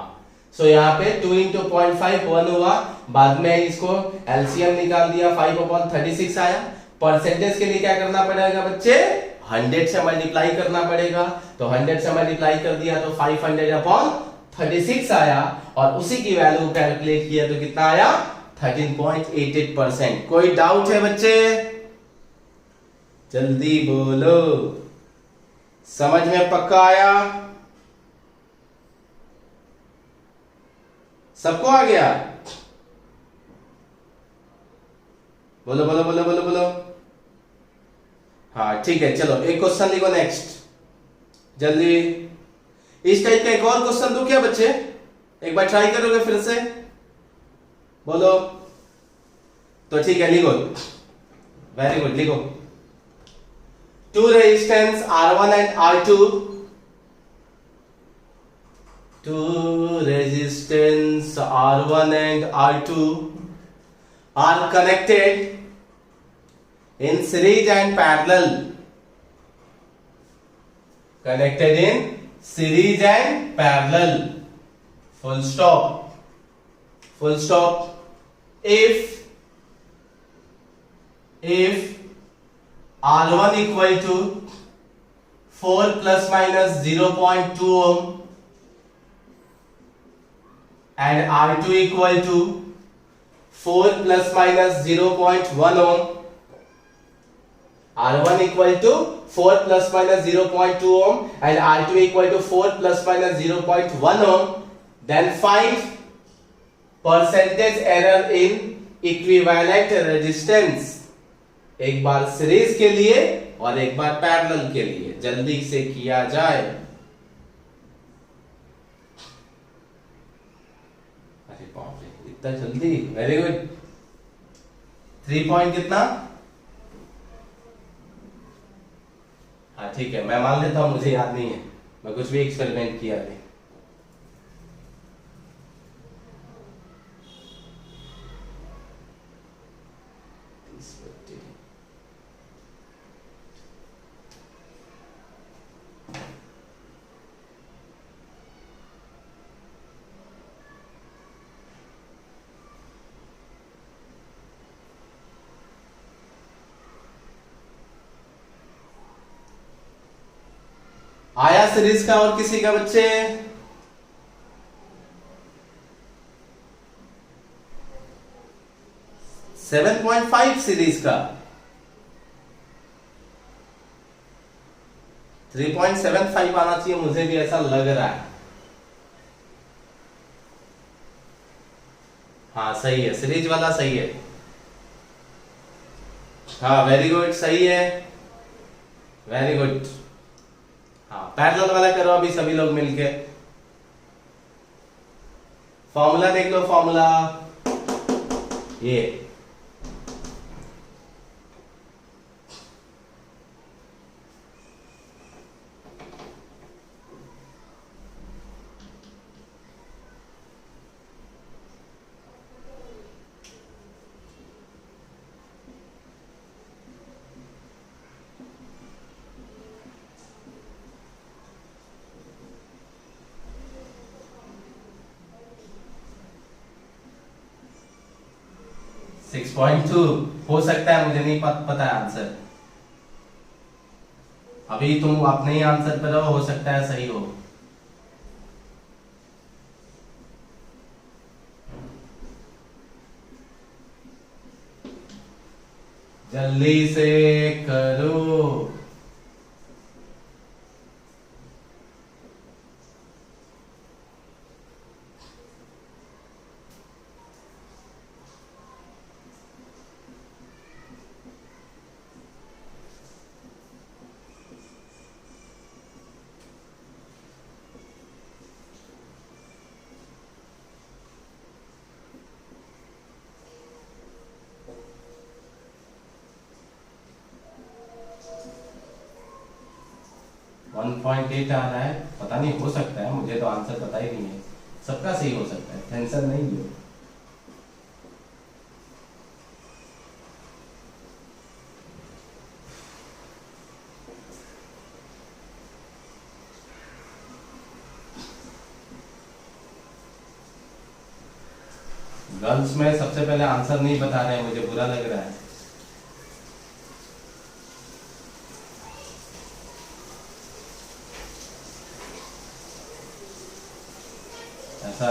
सो यहाँ पे 2 इंटू 0.5 1 हुआ। बाद में इसको एलसीएम निकाल दिया, 5 अपॉन 36 आया। परसेंटेज के लिए क्या करना पड़ेगा बच्चे? 100 से मल्टीप्लाई करना पड़ेगा। तो 100 से मल्टीप्लाई कर दिया तो 500 अपॉन 36 आया और उसी की वैल्यू कैलकुलेट किया तो कितना आया? 13.88%। कोई डाउट है बच्चे? जल्दी बोलो। समझ में पक्का आया? सबको आ गया? बोलो बोलो बोलो बोलो बोलो। हाँ ठीक है, चलो एक क्वेश्चन लिखो नेक्स्ट जल्दी। इस टाइप का एक और क्वेश्चन दूं क्या बच्चे? एक बार ट्राई करोगे फिर से? बोलो तो ठीक है, लिखो। वेरी गुड, लिखो। Two resistance R1 and R2, two resistance R1 and R2 are connected in series and parallel. Connected in series and parallel. Full stop. Full stop. If R1 equal to 4 plus minus 0.2 ohm and R2 equal to 4 plus minus 0.1 ohm, R1 equal to 4 plus minus 0.2 ohm and R2 equal to 4 plus minus 0.1 ohm, then find percentage error in equivalent resistance. एक बार series के लिए और एक बार parallel के लिए, जल्दी से किया जाए। अरे बाप रे, इतना जल्दी! Very good. 3 पॉइंट कितना? हाँ ठीक है, मैं मान लेता हूं मुझे याद नहीं है, मैं कुछ भी एक्सपेरिमेंट किया नहीं। आया सीरीज का और किसी का बच्चे? सेवन 7.5 सीरीज का 3.75 आना चाहिए, मुझे भी ऐसा लग रहा है। हाँ सही है, सीरीज वाला सही है। हाँ वेरी गुड, सही है, वेरी गुड। हाँ पैरेलल वाला करो अभी सभी लोग मिलके। फॉर्मूला देख लो, फॉर्मूला ये 6.2 हो सकता है, मुझे नहीं पता है आंसर। अभी तुम अपने ही आंसर पर रहो, हो सकता है सही हो। जल्दी से करो। पॉइंट 8 आ रहा है, पता नहीं, हो सकता है, मुझे तो आंसर पता ही नहीं है। सबका सही हो सकता है, टेंशन नहीं लो। गर्ल्स में सबसे पहले आंसर नहीं बता रहे हैं, मुझे बुरा लग रहा है। ऐसा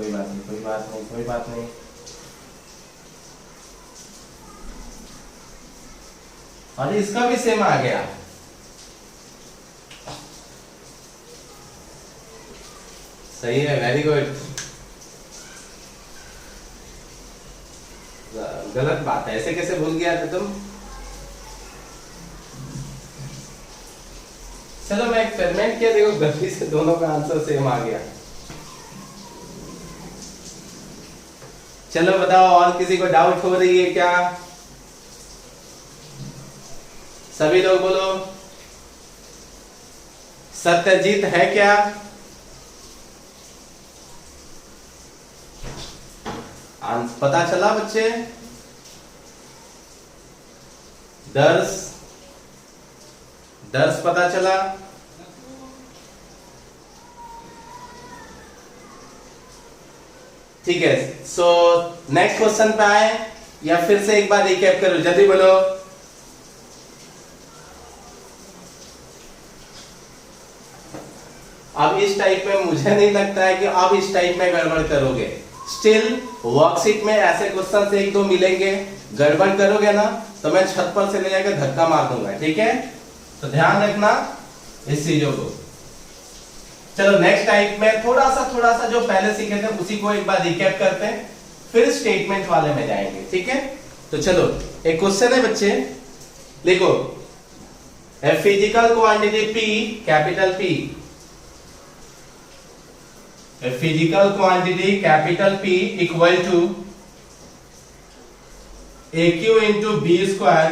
कोई बात नहीं, कोई बात नहीं, कोई बात नहीं। और इसका भी सेम आ गया। सही है, वेरी गुड। गलत बात है, ऐसे कैसे भूल गया था तुम? चलो मैं एक्सपेरिमेंट किया, देखो गलती से दोनों का आंसर सेम आ गया। चलो बताओ, और किसी को डाउट हो रही है क्या? सभी लोग बोलो, सत्यजीत है क्या? पता चला बच्चे? दर्श पता चला? ठीक है, सो नेक्स्ट क्वेश्चन पे आए या फिर से एक बार रिकैप करो, जल्दी बोलो। अब इस टाइप में मुझे नहीं लगता है कि आप इस टाइप में गड़बड़ करोगे। स्टिल वर्कशीट में ऐसे क्वेश्चन एक दो मिलेंगे, गड़बड़ करोगे ना तो मैं छत पर से ले जाकर धक्का मार दूंगा, ठीक है? तो ध्यान रखना इस चीजों को। चलो नेक्स्ट टाइप में थोड़ा सा जो पहले सीखे थे उसी को एक बार रिकैप करते हैं, फिर स्टेटमेंट वाले में जाएंगे, ठीक है? तो चलो एक क्वेश्चन है बच्चे, लिखो a physical quantity P, capital P, a physical quantity capital P equal to AQ into B square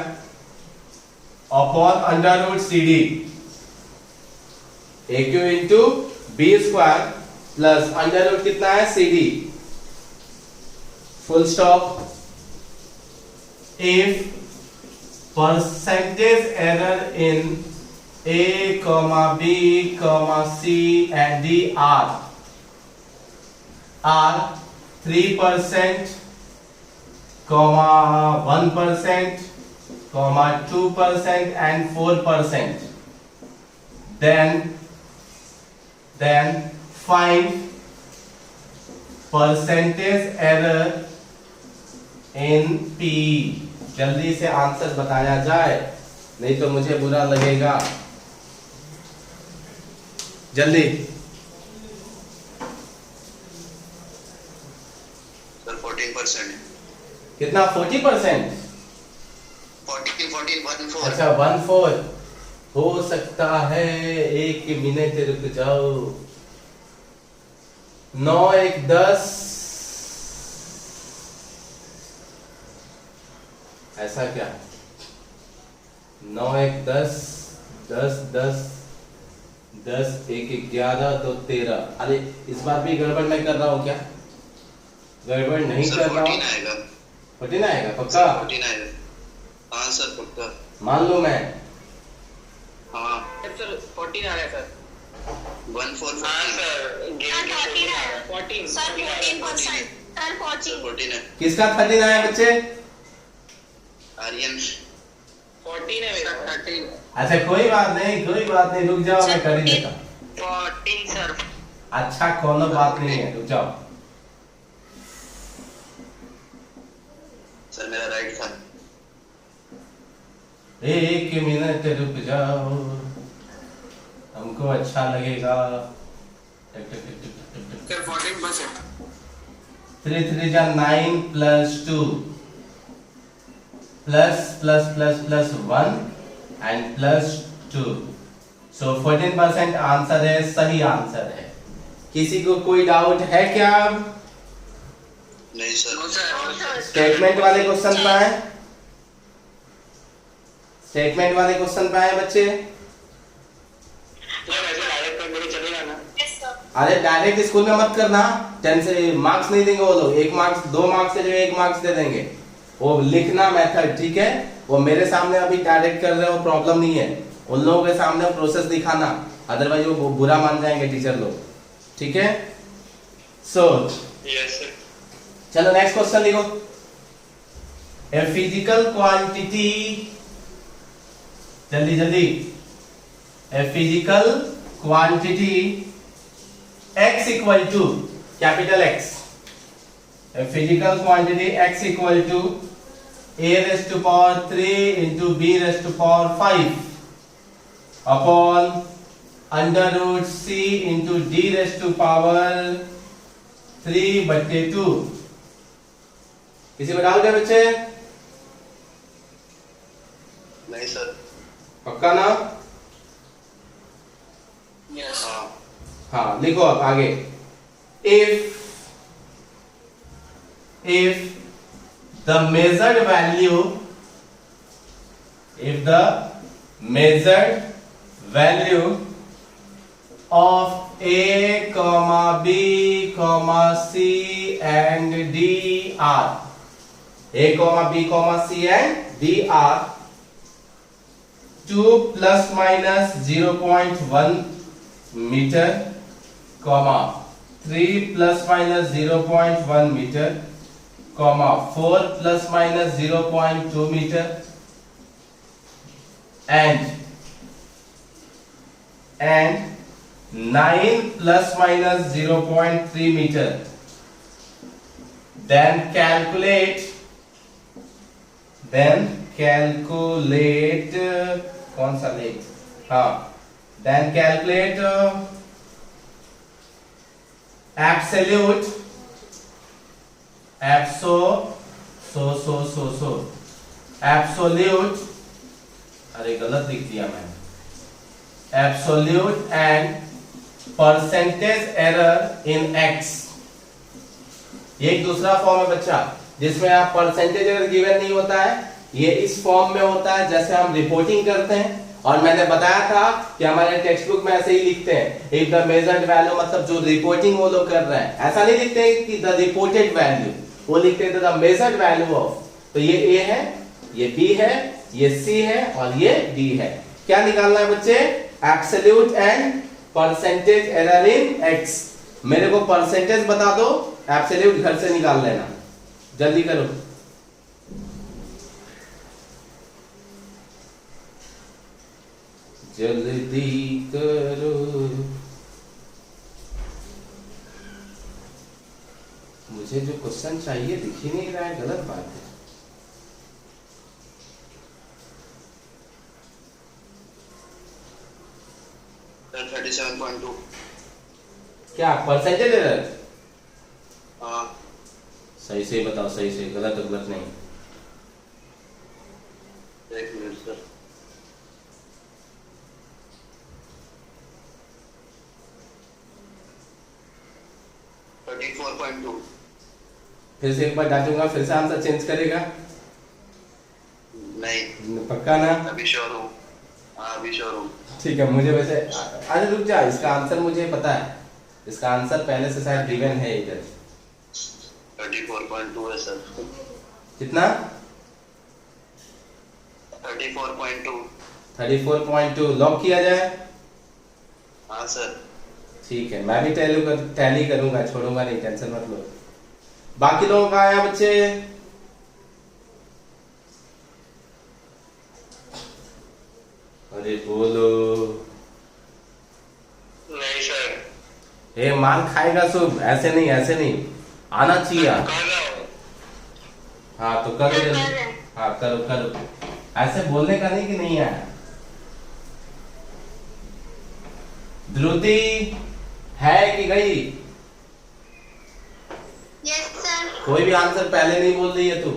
upon under root CD, AQ into B square plus under root कितना है CD, full stop। if percentage error in A, B, C and D are 3%, 1%, 2% and 4%, then find percentage error in P। जल्दी से answer बताया जाए, नहीं तो मुझे बुरा लगेगा। जल्दी। सर 14%। कितना? 40%? 14 अच्छा 14 हो सकता है। एक मिनट रुक जाओ। 9 1 10, ऐसा क्या? 9 1 10, 10 10 10 1 11 तो 13। अरे इस बार भी गड़बड़ मैं कर रहा हूँ क्या? गड़बड़ नहीं कर रहा हूँ। 14 आएगा पक्का? 14 आएगा। हाँ सर पक्का। मान लो मैं। हाँ सर 14 आ रहा है सर। 14 हाँ सर 14 है। 14 सर 14%। सर 14 है। किसका 13 आया बच्चे? आर्यन 14 है मेरा। 13। अच्छा कोई बात नहीं, रुक जाओ, मैं कर ही देता। 14 सर। अच्छा कोनो बात नहीं है, रुक जाओ। सर मेरा राइट था। एक मिनट रुक जाओ, हमको अच्छा लगेगा। सर 14%। 3 3 जा 9 plus 2 plus 1 and plus 2, so 14% answer है, सही आंसर है। किसी को कोई डाउट है क्या? नहीं सर। स्टेटमेंट वाले क्वेश्चन पे आए, स्टेटमेंट वाले क्वेश्चन पे आए बच्चे। वैसे डायरेक्ट कर मेरे चलेगा ना? Yes sir. अरे डायरेक्ट स्कूल में मत करना, 10 से मार्क्स नहीं देंगे वो लोग। 1 मार्क्स 2 मार्क्स से जो 1 मार्क्स दे देंगे, वो लिखना मेथड, ठीक है? वो मेरे सामने अभी डायरेक्ट कर रहे हो, प्रॉब्लम नहीं है। उन लोगों के सामने प्रोसेस दिखाना, अदरवाइज वो बुरा मान जाएंगे टीचर लोग, ठीक है? So yes sir. चलो नेक्स्ट क्वेश्चन लिखो। ए फिजिकल क्वांटिटी, जल्दी जल्दी। A physical quantity x equal to capital X a physical quantity x equal to a raised to power 3 into b raised to power 5 upon under root c into d raised to power 3/2। किसी में डाल क्या बच्चे? नहीं sir. पक्का ना? Yes हाँ। हाँ लिखो अब आगे। if the measured value of a comma b comma c and d are a comma b comma c and d are 2 plus minus 0.1 meter comma 3 plus minus 0.1 meter comma 4 plus minus 0.2 meter and 9 plus minus 0.3 meter, then calculate कौन सा late? हाँ, then calculate absolute अरे गलत लिख दिया मैंने, absolute and percentage error in x। ये एक दूसरा फॉर्म है बच्चा जिसमें आप परसेंटेज एरर गिवन नहीं होता है, ये इस फॉर्म में होता है जैसे हम रिपोर्टिंग करते हैं। और मैंने बताया था कि हमारे टेक्स्ट बुक में ऐसे ही लिखते हैं, इफ द मेजर्ड वैल्यू, मतलब जो रिपोर्टिंग वो लोग कर रहे हैं, ऐसा नहीं लिखते हैं कि द रिपोर्टेड वैल्यू, वो लिखते हैं द मेजर्ड वैल्यू ऑफ। तो ये ए है, ये बी है, ये सी है और ये डी है। क्या निकालना है बच्चे? Absolute and percentage error in x. मेरे को परसेंटेज बता दो, एब्सोल्यूट घर से निकाल लेना, जल्दी करो। जल्दी करो, मुझे जो क्वेश्चन चाहिए दिख ही नहीं रहा है, गलत बात है। सर 37.2। क्या परसेंटेज एरर? हाँ। सही से बताओ, सही से, गलत गलत नहीं। एक मिनट सर। फिर से एक बार डांटूंगा, फिर से आंसर चेंज करेगा? नहीं। पक्का ना? अभी श्योर हूँ। हाँ अभी श्योर हूँ। ठीक है, मुझे वैसे, अरे रुक जा, इसका आंसर मुझे पता है, इसका आंसर पहले से शायद गिवन है इधर। 34.2 है सर। कितना? 34.2। 34.2 लॉक किया जाए? हाँ सर। ठीक है, मैं भी टैली करूंगा, छोड़ूंगा नहीं, टेंशन मत लो। बाकी लोगों का आया बच्चे? अरे बोलो। नहीं सर। ए मार खाएगा सब, ऐसे नहीं, ऐसे नहीं आना चाहिए। हाँ तो करो जल्दी, हाँ करो करो, ऐसे बोलने का नहीं कि नहीं आया। ध्रुति है कि गई? Yes sir. कोई भी आंसर पहले नहीं बोल रही है तू।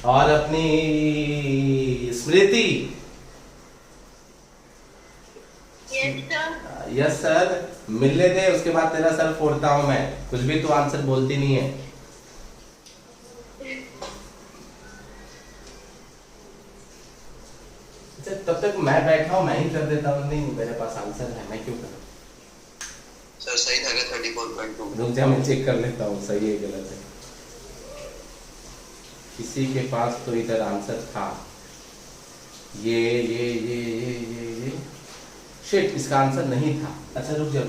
और अपनी Smriti? Yes sir. Yes sir. मिलने दे, उसके बाद तेरा सर फोड़ता हूं मैं, कुछ भी तू आंसर बोलती नहीं है। तब तक मैं बैठा हूं, मैं ही कर देता हूं। नहीं मेरे पास आंसर है, मैं क्यों करूं? सर सही था क्या 34.2? रुक जा, मैं चेक कर लेता हूं सही है गलत है। किसी के पास तो इधर आंसर था, ये शिट, इसका आंसर नहीं था। अच्छा रुक जा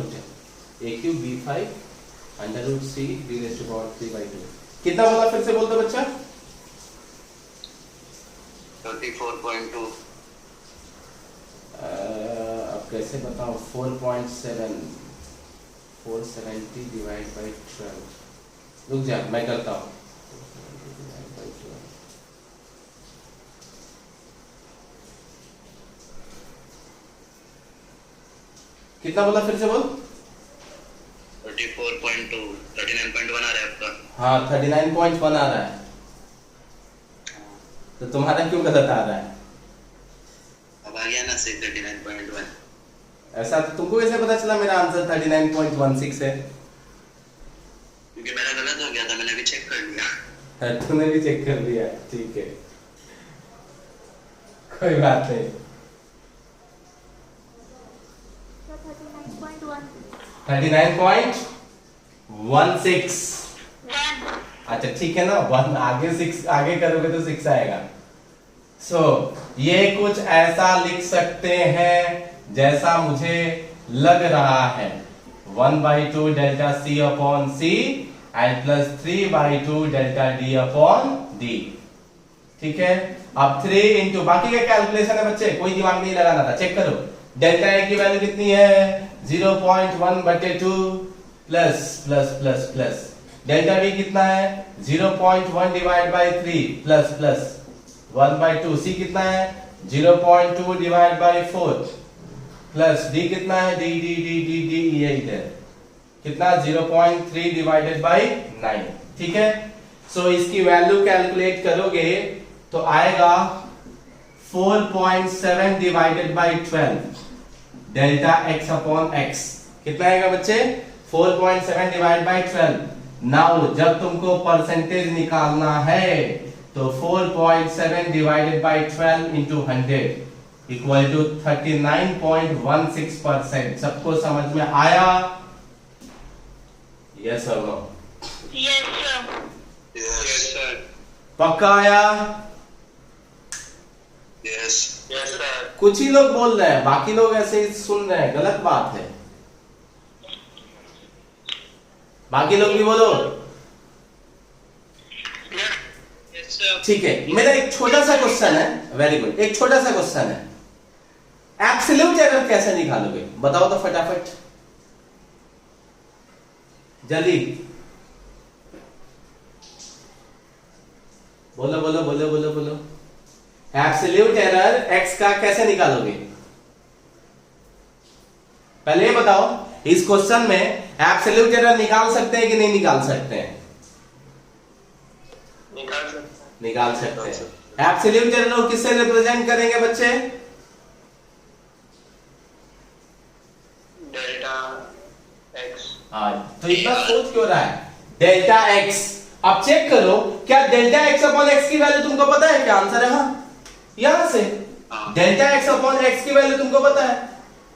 a3b5 √c d⁻³ कितना बोला? फिर से बोल दो बच्चा। 34.2। अब कैसे बताओ 4.7 470 डिवाइड बाई 12। रुक जा मैं करता हूँ। कितना बोला फिर से बोल। 34.2 39.1 आ रहा है आपका। हाँ 39.1 आ रहा है, तो तुम्हारा क्यों गलत आ रहा है? अब आ गया ना सही 39.1। ऐसा तो तुमको कैसे पता चला मेरा आंसर 39.16 है? क्योंकि मेरा गलत हो गया था, मैंने अभी चेक कर लिया। तूने भी चेक कर लिया, ठीक है कोई बात नहीं। 39.16। अच्छा ठीक है ना, 1 आगे 6 आगे करोगे तो 6 आएगा। सो ये कुछ ऐसा लिख सकते हैं जैसा मुझे लग रहा है 1/2 delta C upon C and plus 3/2 delta D upon D। ठीक है, अब 3 इंटू बाकी का कैलकुलेशन है बच्चे, कोई दिमाग नहीं लगाना था। चेक करो डेल्टा A की वैल्यू कितनी है 0.1/2 plus plus plus plus delta B कितना है 0.1 divide by 3 plus plus 1/2। C कितना है 0.2 डिवाइड बाई 4 प्लस D कितना है D D D D D ये इधर कितना 0.3 डिवाइडेड बाई 9। ठीक है, सो इसकी वैल्यू कैलकुलेट करोगे तो आएगा 4.7 divided by 12 delta x upon x। कितना आएगा बच्चे 4.7 डिवाइड बाई 12। नाउ जब तुमको परसेंटेज निकालना है तो 4.7 divided by 12 into 100 equal to 39.16%। सबको समझ में आया? यस और no? Yes, sir. Yes, sir. पक्का आया? Yes Yes, sir. कुछ ही लोग बोल रहे हैं, बाकी लोग ऐसे ही सुन रहे हैं, गलत बात है। बाकी लोग भी बोलो। Yes, sir. ठीक है, मेरा एक छोटा सा क्वेश्चन है। वेरी गुड, एक छोटा सा क्वेश्चन है, एब्सोल्यूट एरर कैसे निकालोगे बताओ तो फटाफट, जल्दी बोलो बोलो बोलो बोलो बोलो। एब्सोल्यूट एरर x का कैसे निकालोगे? पहले ये बताओ, इस क्वेश्चन में एब्सोल्यूट एरर निकाल सकते हैं कि नहीं निकाल सकते हैं? निकाल सकते हैं। निकाल सकते हैं। एब्सोल्यूट एरर को किससे रिप्रेजेंट करेंगे बच्चे? Delta x। हाँ, तो इतना सोच क्यों रहा है? Delta x। अब चेक करो क्या डेल्टा x अपॉन x की वैल्यू तुमको पता है? क्या आंसर है? हाँ, यहां से डेल्टा x अपॉन x की वैल्यू तुमको पता है?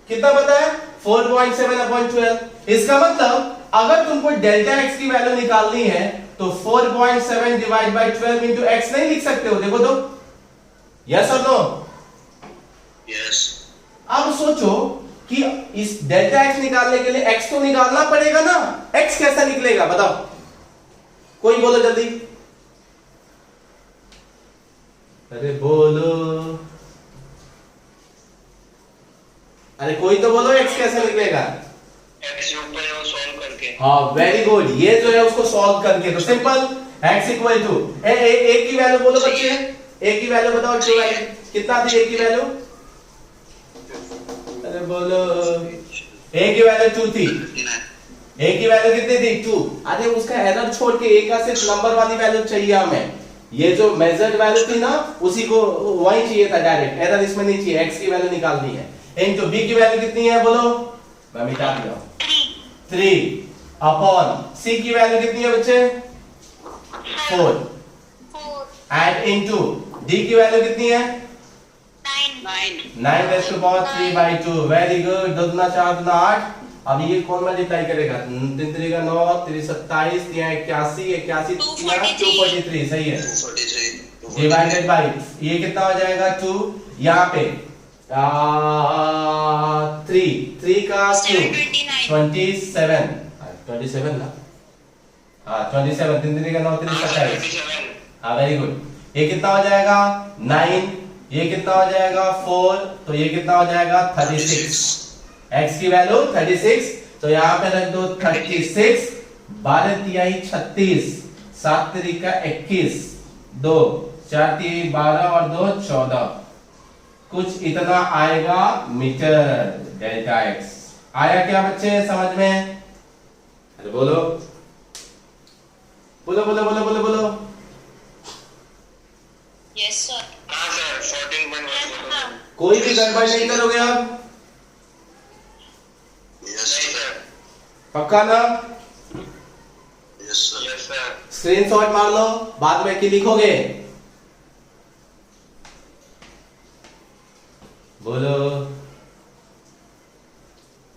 कितना पता है? 4.7 अपॉन 12। इसका मतलब अगर तुमको डेल्टा x की वैल्यू निकालनी है तो 4.7 डिवाइड बाई 12 इंटू x नहीं लिख सकते हो? देखो तो, यस और नो? यस अब सोचो कि इस डेल्टा x निकालने के लिए x तो निकालना पड़ेगा ना, x कैसा निकलेगा बताओ, कोई बोलो जल्दी। अरे बोलो, अरे कोई तो बोलो x कैसे निकलेगा? x जो ऊपर है वो सॉल्व करके। हाँ वेरी गुड, ये जो है उसको सॉल्व करके। तो सिंपल x इक्वल टू ए की वैल्यू बोलो बच्चे, a की वैल्यू बताओ, टू वैल्यू कितना थी a की वैल्यू? अरे बोलो, a की वैल्यू 2 थी। a की वैल्यू कितनी थी? 2। अरे उसका एरर छोड़ के a का सिर्फ नंबर वाली वैल्यू चाहिए हमें। ये जो मेजर्ड वैल्यू थी ना उसी को वही चाहिए था डायरेक्ट, एरर इसमें नहीं चाहिए। x की वैल्यू निकालनी है। इनटू b की वैल्यू कितनी है बोलो? मैं मिटा दिया 3 अपॉन c की वैल्यू कितनी है बच्चे? 4 एंड इनटू d की वैल्यू कितनी है? 9 raise to power 3/2। Very good, 2 दूना 4 दूना 8। अब ये कौन मल्टीप्लाई करेगा? 3 3 का 9, 3 27, 3 81, 81 243। सही है, 243 डिवाइडेड बाय ये कितना हो जाएगा? 2 यहाँ पे 3 का 27 ना? हाँ 27, 3 3 का 9, 3 27। 27। हाँ वेरी गुड। ये कितना हो जाएगा? 9। ये कितना हो जाएगा? 4। तो ये कितना हो जाएगा? 36। x की वैल्यू 36, तो यहां पे रख दो 36, 12 तिहाई 36, 7 तिरिका 21, 2 4 तिहाई 12 और 2 14, कुछ इतना आएगा मीटर डेल्टा x। आया क्या बच्चे समझ में? अरे बोलो बोलो बोलो बोलो बोलो बोलो। Yes, sir. हाँ सर 14.1 Yes, sir. कोई भी गड़बड़ नहीं करोगे अब, यस नहीं सर, सर, पक्का ना? Yes sir, yes sir, screenshot मार लो, बाद में की लिखोगे। बोलो,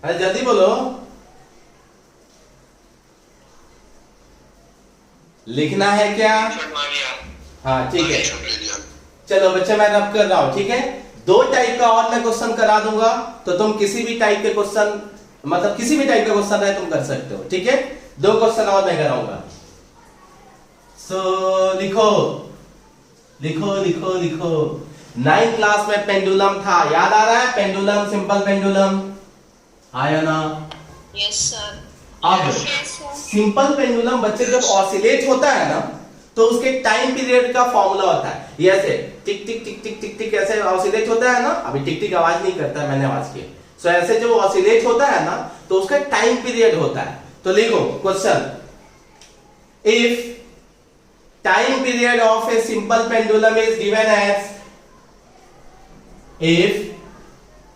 अरे जल्दी बोलो। लिखना है क्या? शॉट मार लिया। हाँ ठीक है, ले लिया। चलो बच्चे मैं रब कर रहा हूं, ठीक है। 2 टाइप का और मैं क्वेश्चन करा दूंगा, तो तुम किसी भी टाइप के क्वेश्चन, मतलब किसी भी टाइप का क्वेश्चन है तुम कर सकते हो, ठीक है। 2 क्वेश्चन और मैं कराऊंगा। सो लिखो लिखो लिखो लिखो। 9th क्लास में पेंडुलम था, याद आ रहा है? पेंडुलम, सिंपल पेंडुलम आया ना? Yes, sir. अब Yes, sir. सिंपल पेंडुलम बच्चे जब ऑसिलेट होता है ना, तो उसके टाइम पीरियड का फॉर्मूला होता है ये ऐसे टिक टिक टिक टिक टिक टिक, ऐसे ऑसिलेट होता है ना। अभी टिक टिक आवाज नहीं करता है, मैंने आवाज की। सो ऐसे जब ऑसिलेट होता है ना, तो उसका टाइम पीरियड होता है। तो लिखो question, if time period of a simple pendulum is given as, if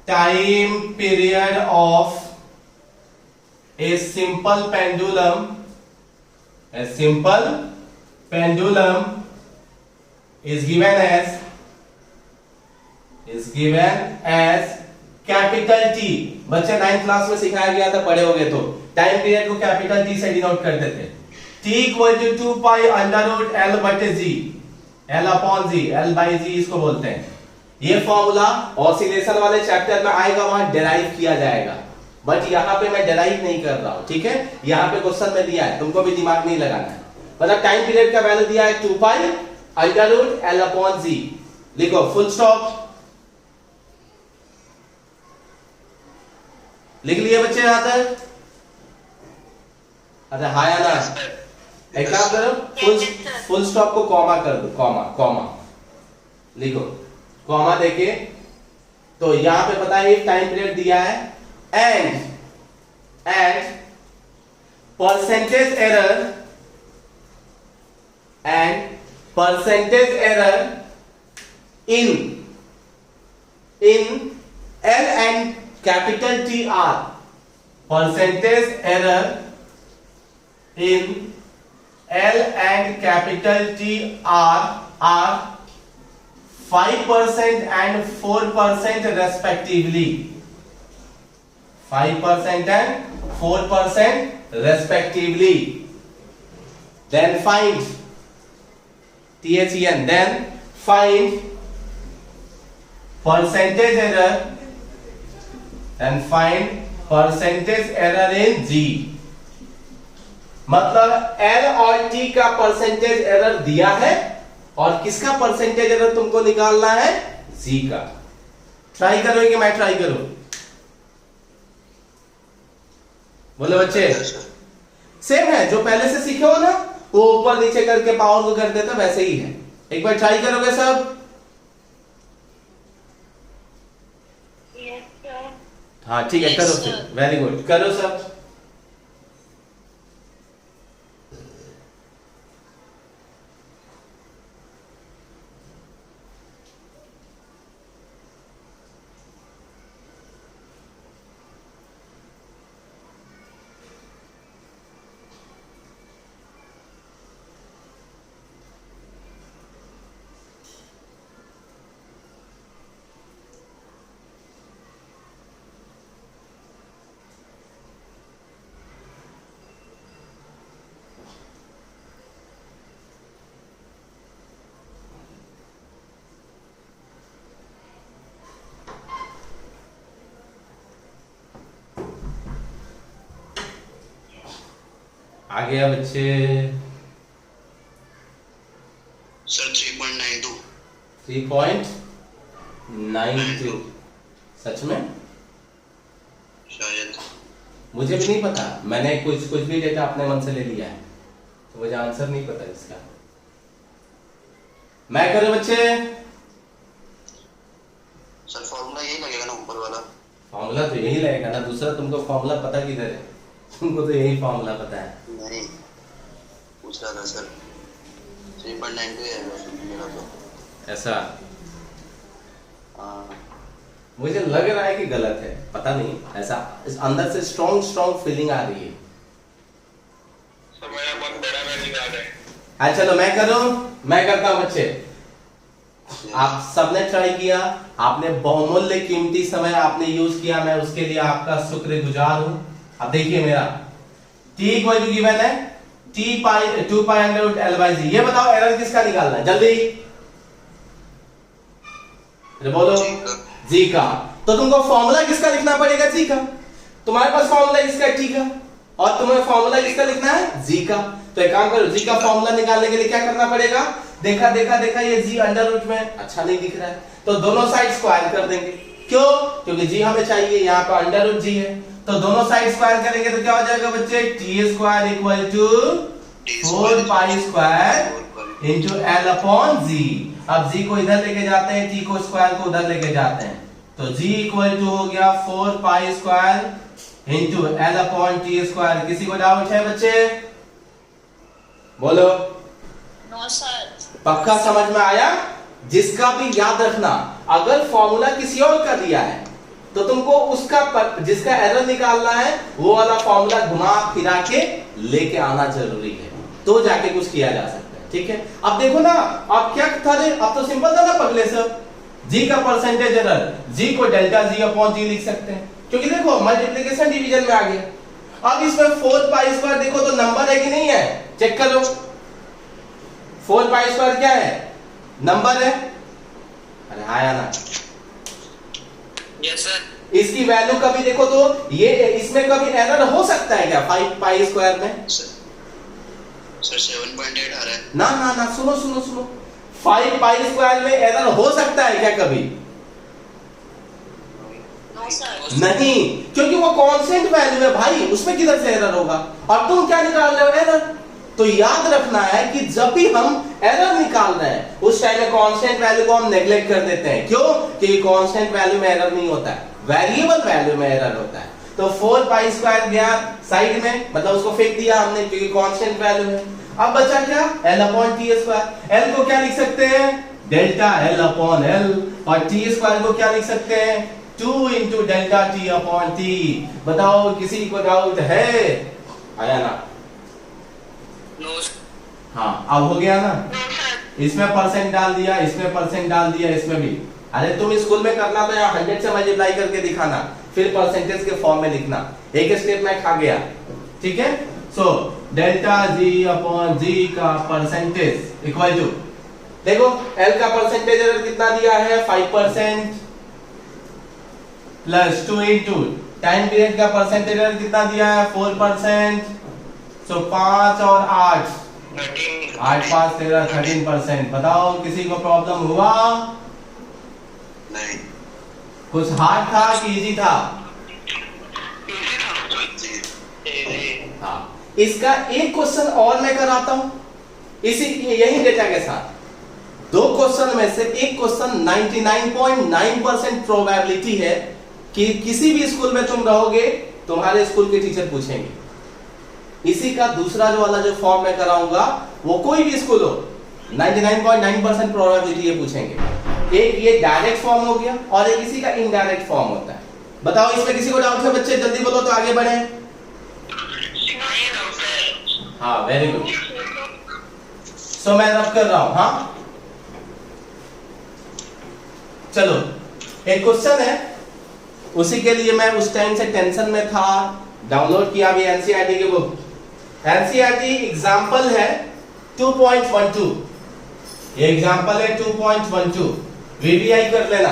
time period of a simple pendulum is given as capital T। बच्चे 9th क्लास में सिखाया गया था, पढ़े होंगे तो टाइम पीरियड को कैपिटल T से डिनोट करते थे। T equal to 2 pi under root L बटे G, L upon G, L by G इसको बोलते हैं। ये फॉर्मूला ऑसिलेशन वाले चैप्टर में आएगा, वहां डेराइव किया जाएगा, बट यहां पे मैं डेराइव नहीं कर रहा हूं, ठीक है। यहां पे क्वेश्चन में दिया है, तुमको भी दिमाग नहीं लगाना है। मतलब टाइम पीरियड का वैल्यू दिया है 2 pi under root L upon G। लिखो फुल स्टॉप, लिख लिए बच्चे यहां तक? अच्छा हाँ या ना? एक काम करो, फुल स्टॉप को कॉमा कर दो, कॉमा कॉमा लिखो, कॉमा देके। तो यहां पे पता है टाइम पीरियड दिया है and percentage error in L and capital T are, percentage error in L and capital T are 5% and 4% respectively, 5% and 4% respectively. Then find THEN, then find percentage error, and find percentage error in G। मतलब L और T का percentage error दिया है, और किसका percentage error तुमको निकालना है? C का। ट्राई करो कि मैं ट्राई करूं? बोलो बच्चे, सेम है जो पहले से सीखे हो ना, वो ऊपर नीचे करके पावर को कर देता वैसे ही है। एक बार ट्राई करोगे सब? Yes, sir. हाँ ठीक है, Yes, करो sir. फिर, वेरी गुड, करो सब। आ गया बच्चे? सर 3.92। 3.92 सच में? शायद। मुझे भी नहीं पता, मैंने कुछ भी डेटा अपने मन से ले लिया है, तो मुझे आंसर नहीं पता इसका। मैं करूं बच्चे? सर फॉर्मूला यही लगेगा ना ऊपर वाला? फॉर्मूला तो यही लगेगा ना, दूसरा तुमको फॉर्मूला पता किधर है? तुमको तो यही फॉर्मूला पता है। नहीं, पूछ रहा था सर। 3.92 है मेरा तो। ऐसा? हाँ। मुझे लग रहा है कि गलत है, पता नहीं, ऐसा इस अंदर से स्ट्रॉन्ग फीलिंग आ रही है। सर मेरा बहुत बड़ा वैल्यू आ रहा है। अच्छा चलो मैं करूं, मैं करता हूं बच्चे। आप सबने ट्राई किया, आपने बहुमूल्य कीमती समय आपने यूज किया, मैं उसके लिए आपका शुक्रगुजार हूं। अब देखिए मेरा t इक्वल टू गिवन है t pi 2 pi under root l by g. ये बताओ एरर किसका निकालना है जल्दी? अरे बोलो। g का। तो तुमको फॉर्मूला किसका लिखना पड़ेगा? g का। तुम्हारे पास फॉर्मूला किसका है? t का। और तुम्हें फॉर्मूला किसका लिखना है? g का। तो एक काम करो, g का फॉर्मूला निकालने के लिए क्या करना पड़ेगा? देखा ये g अंडर रूट में अच्छा नहीं दिख रहा है, तो दोनों साइड स्क्वायर कर देंगे। क्यों? क्योंकि g हमें चाहिए, यहाँ पे अंडर रूट g है, तो दोनों साइड स्क्वायर करेंगे तो क्या हो जाएगा बच्चे? t square equal to 4 pi square into l upon g। अब g को इधर लेके जाते हैं, t को स्क्वायर को उधर लेके जाते हैं, तो g इक्वल टू हो गया 4 pi square into l upon t square. किसी को डाउट है बच्चे? बोलो। No sir. पक्का समझ में आया? जिसका भी याद रखना, अगर फॉर्मूला किसी और का दिया है तो तुमको उसका जिसका एरर निकालना है वो वाला फॉर्मूला घुमा फिरा के लेके आना जरूरी है, तो जाके कुछ किया जा सकता है। ठीक है, अब देखो ना, अब क्या था रे? अब तो सिंपल था ना पगले सर, जी का परसेंटेज एरर, जी को डेल्टा जी अपॉन जी लिख सकते हैं, क्योंकि देखो मल्टीप्लिकेशन डिवीजन में आ गया। अब इसमें 4 पाई स्क्वायर देखो तो नंबर है कि नहीं है? चेक करो, 4 पाई स्क्वायर क्या है? नंबर है। अरे हाँ या ना? Yes sir. इसकी वैल्यू कभी देखो तो ये इसमें कभी एरर हो सकता है क्या 5 पाई स्क्वायर में? सर 7.8 आ रहा है। ना सुनो 5 पाई स्क्वायर में एरर हो सकता है क्या कभी? No sir. नहीं, क्योंकि वो कांस्टेंट वैल्यू है भाई, उसमें किधर से एरर होगा? और तुम क्या निकाल रहे हो? एरर। तो याद रखना है कि जब भी हम एरर निकाल रहे हैं उस टाइम में कांस्टेंट वैल्यू को हम नेग्लेक्ट कर देते हैं। क्यों? क्योंकि कांस्टेंट वैल्यू में एरर नहीं होता है, वेरिएबल वैल्यू में एरर होता है। तो 4 पाई स्क्वायर गया साइड में, मतलब उसको फेंक दिया हमने क्योंकि कांस्टेंट वैल्यू है। अब बचा क्या? l upon t square. l को क्या लिख सकते हैं? डेल्टा l अपॉन l, और टी स्क्वायर को क्या लिख सकते हैं? 2 into delta t upon T. बताओ किसी को डाउट है? आया ना? नो। हाँ अब हो गया ना? No sir. इसमें परसेंट डाल दिया, इसमें परसेंट डाल दिया, इसमें भी। अरे तुम स्कूल में करना तो यहाँ 100 से मल्टीप्लाई करके दिखाना, फिर परसेंटेज के फॉर्म में लिखना। एक स्टेप में खा गया, ठीक है? सो डेल्टा जी अपॉन जी का परसेंटेज इक्वल टू, देखो एल का परसेंटेज एरर कितना दिया है? 5% प्लस 2 इंटू टाइम पीरियड का परसेंटेज एरर कितना दिया है? 4%। सो 5 और 8, 8 5 13 13%। बताओ किसी को प्रॉब्लम हुआ? नहीं। कुछ हार्ड था कि इजी था? हाँ, इसका एक क्वेश्चन और मैं कराता हूं इसी यही डेटा के साथ। 2 क्वेश्चन में से एक क्वेश्चन 99.9% प्रोबेबिलिटी है कि किसी भी स्कूल में तुम रहोगे तुम्हारे स्कूल के टीचर पूछेंगे। इसी का दूसरा जो वाला जो फॉर्म मैं कराऊंगा वो कोई भी स्कूल हो 99.9% प्रोबेबिलिटी ये पूछेंगे। एक ये डायरेक्ट फॉर्म हो गया और एक इसी का इनडायरेक्ट फॉर्म होता है। बताओ इसमें किसी को डाउट है बच्चे? जल्दी बोलो तो आगे बढ़े। हाँ वेरी गुड। सो मैं रब कर रहा हूं। हाँ चलो एक क्वेश्चन है, उसी के लिए मैं उस टाइम से टेंशन में था, डाउनलोड किया अभी एनसीईआरटी की बुक। एनसीईआरटी एग्जांपल है 2.12, ये एग्जांपल है 2.12। वीवीआई कर लेना।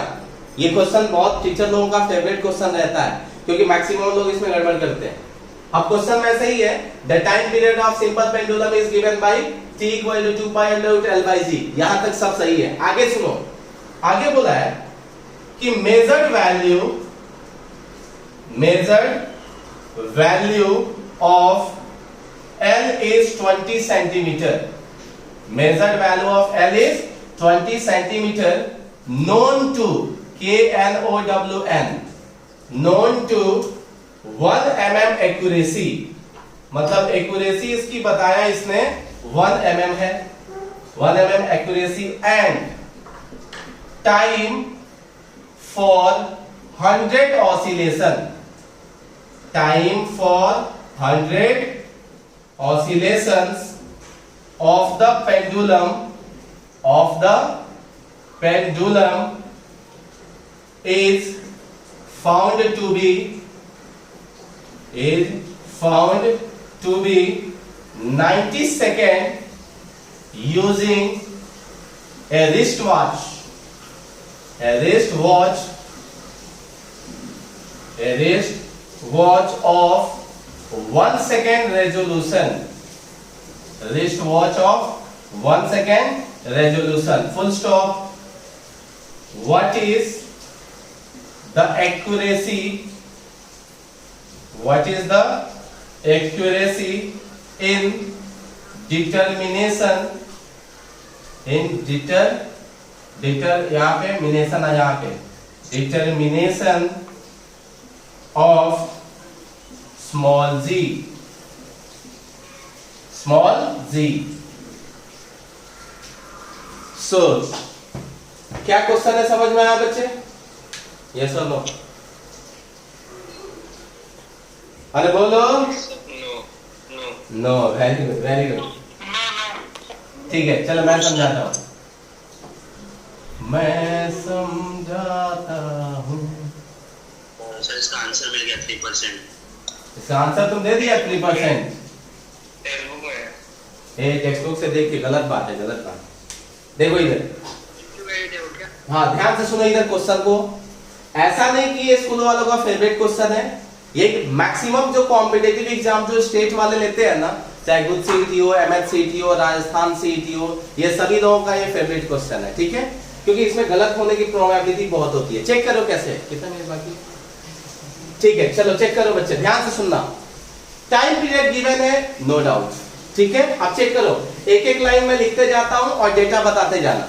ये क्वेश्चन बहुत टीचर लोगों का फेवरेट क्वेश्चन रहता है क्योंकि मैक्सिमम लोग इसमें गड़बड़ करते हैं। अब क्वेश्चन में सही है, the time period of simple pendulum is given by t equal to 2 pi under root l by g। यहां तक सब सही है। आगे सुनो, आगे बोला है कि measured value measured value of L is 20 centimeter. Measured value of L is 20 centimeter. Known to KNOWN. Known to 1 mm accuracy. मतलब एक्यूरेसी इसकी बताया इसने 1 mm है. 1 mm accuracy and time for 100 oscillation. Time for 100 oscillations of the pendulum is found to be 90 seconds using a wristwatch of 1 second resolution. Wristwatch of 1 second resolution. Full stop. What is the accuracy? What is the accuracy in determination? यहाँ पे मिनेशन है, यहाँ पे determination of small z. So क्या question है, समझ में आया बच्चे? यस और नो? अरे बोलो. नो. Very good. ठीक है, चलो मैं समझाता हूँ. सर इसका आंसर मिल गया 3%. इसका आंसर तुम दे दिया 3%. टेक्स्ट बुक में ए टेक्स्ट बुक से देख के गलत बात है. देखो इधर. हाँ, ध्यान से सुनो इधर क्वेश्चन को. ऐसा नहीं कि ये स्कूल वालों का फेवरेट क्वेश्चन है. ये मैक्सिमम जो कॉम्पिटिटिव एग्जाम जो स्टेट वाले लेते हैं ना, चाहे गुड सीईटी हो, एमएच सीईटी हो, राजस्थान सीईटी हो, ये सभी लोगों का ये फेवरेट क्वेश्चन है. ठीक है, क्योंकि इसमें गलत होने की प्रोबेबिलिटी बहुत होती है. चेक करो कैसे. कितना मिनट बाकी? ठीक है, चलो चेक करो बच्चे, ध्यान से सुनना. टाइम पीरियड गिवन है, नो डाउट. ठीक है, अब चेक करो. एक एक लाइन में लिखते जाता हूं और डेटा बताते जाना.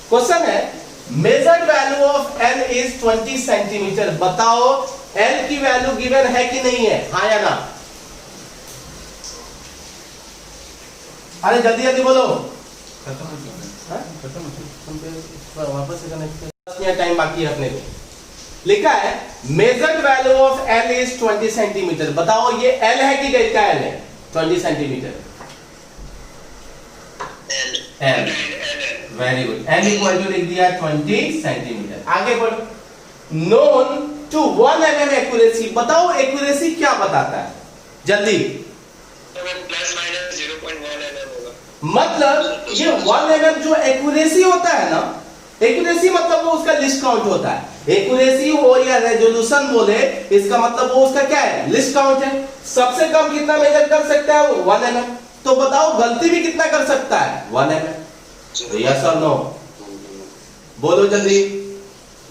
क्वेश्चन है measured value of L is 20 centimetre. बताओ एल की वैल्यू गिवन है कि नहीं है, हाँ या ना? अरे जल्दी जल्दी बोलो. वापस से कनेक्ट. टाइम बाकी है अपने को. लिखा है measured value of L is 20 centimetre. बताओ ये एल है कि डेल्टा एल है? 20 centimetre. L. Very good. L equal to लिख दिया 20 सेंटीमीटर. आगे बढ़ो. Known to 1 mm accuracy. बताओ एक्यूरेसी क्या बताता है, जल्दी. प्लस माइनस 0.1 mm होगा. मतलब ये 1 mm जो एक्यूरेसी होता है ना, एक्यूरेसी मतलब वो उसका लिस्ट काउंट होता है. एक्यूरेसी हो या रेजोल्यूशन बोले, इसका मतलब वो उसका क्या है, लिस्ट काउंट है. सबसे कम कितना मेजर कर सकता है वो 1 mm. तो बताओ गलती भी कितना कर सकता है, 1 mm. यस और नो? बोलो जल्दी.